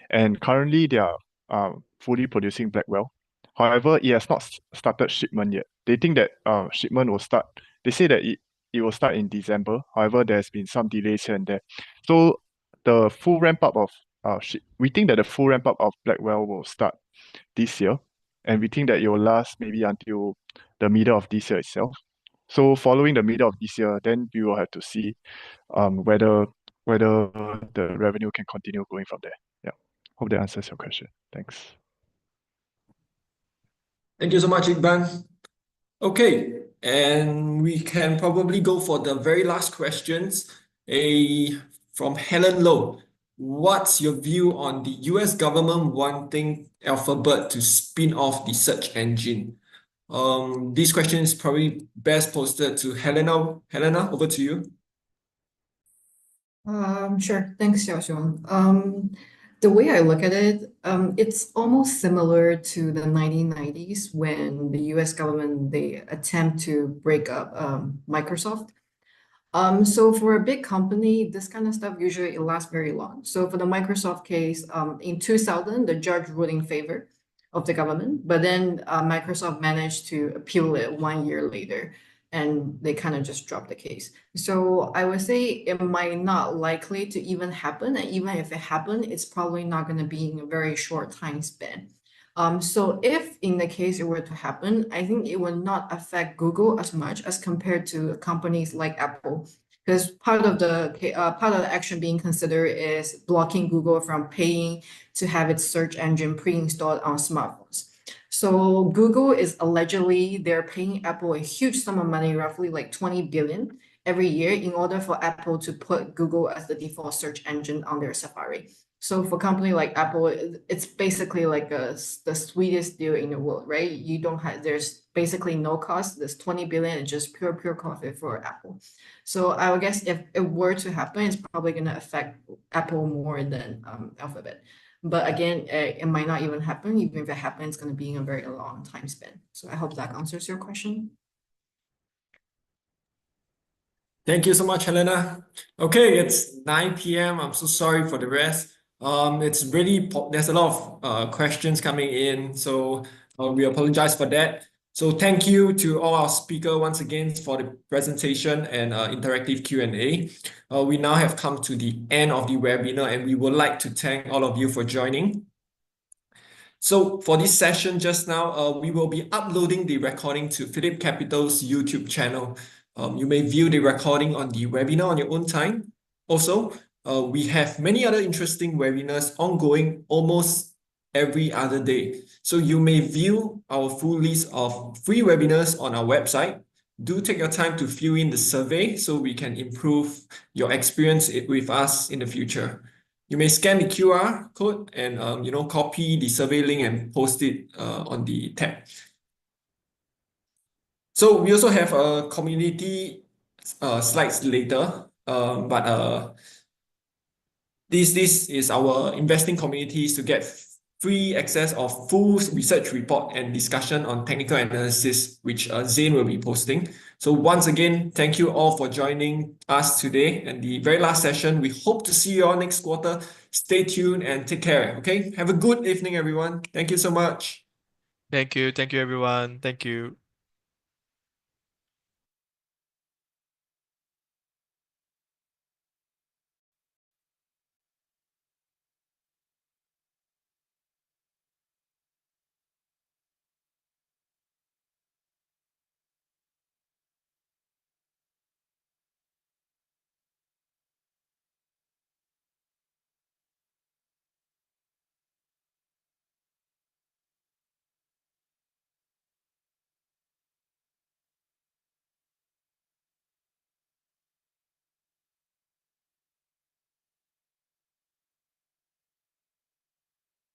and currently they are fully producing Blackwell. However, it has not started shipment yet. They think that shipment will start. They say that it will start in December. However, there's been some delays here and there. So the full ramp up of we think that the full ramp up of Blackwell will start this year, and we think that it will last maybe until the middle of this year itself. So following the middle of this year, then we will have to see whether the revenue can continue going from there. Yeah. Hope that answers your question. Thanks. Thank you so much, Iqbal. Okay, and we can probably go for the very last questions. From Helen Low. What's your view on the US government wanting Alphabet to spin off the search engine? This question is probably best posted to Helena. Helena, over to you. Sure. Thanks, Xiaoxiong. The way I look at it, it's almost similar to the 1990s when the US government, they attempt to break up Microsoft. So for a big company, this kind of stuff usually it lasts very long. So for the Microsoft case, in 2000, the judge ruled in favor of the government, but then Microsoft managed to appeal it 1 year later, and they kind of just dropped the case. So I would say it might not likely to even happen, and even if it happened, it's probably not going to be in a very short time span. So if in the case it were to happen, I think it will not affect Google as much as compared to companies like Apple, because part of the action being considered is blocking Google from paying to have its search engine pre-installed on smartphones. So Google is allegedly they're paying Apple a huge sum of money, roughly like 20 billion every year, in order for Apple to put Google as the default search engine on their Safari. So for a company like Apple, it's basically like the sweetest deal in the world, right? You don't have, there's basically no cost. There's 20 billion, it's just pure profit for Apple. So I would guess if it were to happen, it's probably going to affect Apple more than Alphabet. But again, it might not even happen. Even if it happens, it's going to be in a very long time span. So I hope that answers your question. Thank you so much, Helena. Okay, it's 9 p.m. I'm so sorry for the rest. It's really there's a lot of questions coming in, so we apologize for that. So thank you to all our speakers once again for the presentation and interactive Q&A. We now have come to the end of the webinar, and we would like to thank all of you for joining. So for this session just now, we will be uploading the recording to PhillipCapital's YouTube channel. You may view the recording on the webinar on your own time. Also, we have many other interesting webinars ongoing almost every other day. So you may view our full list of free webinars on our website. Do take your time to fill in the survey so we can improve your experience with us in the future. You may scan the QR code and copy the survey link and post it on the tab. So we also have a community slides later, but this is our investing communities to get free access of full research report and discussion on technical analysis, which Zane will be posting. So once again, thank you all for joining us today and the very last session. We hope to see you all next quarter. Stay tuned and take care. Okay, have a good evening, everyone. Thank you so much. Thank you, everyone. Thank you.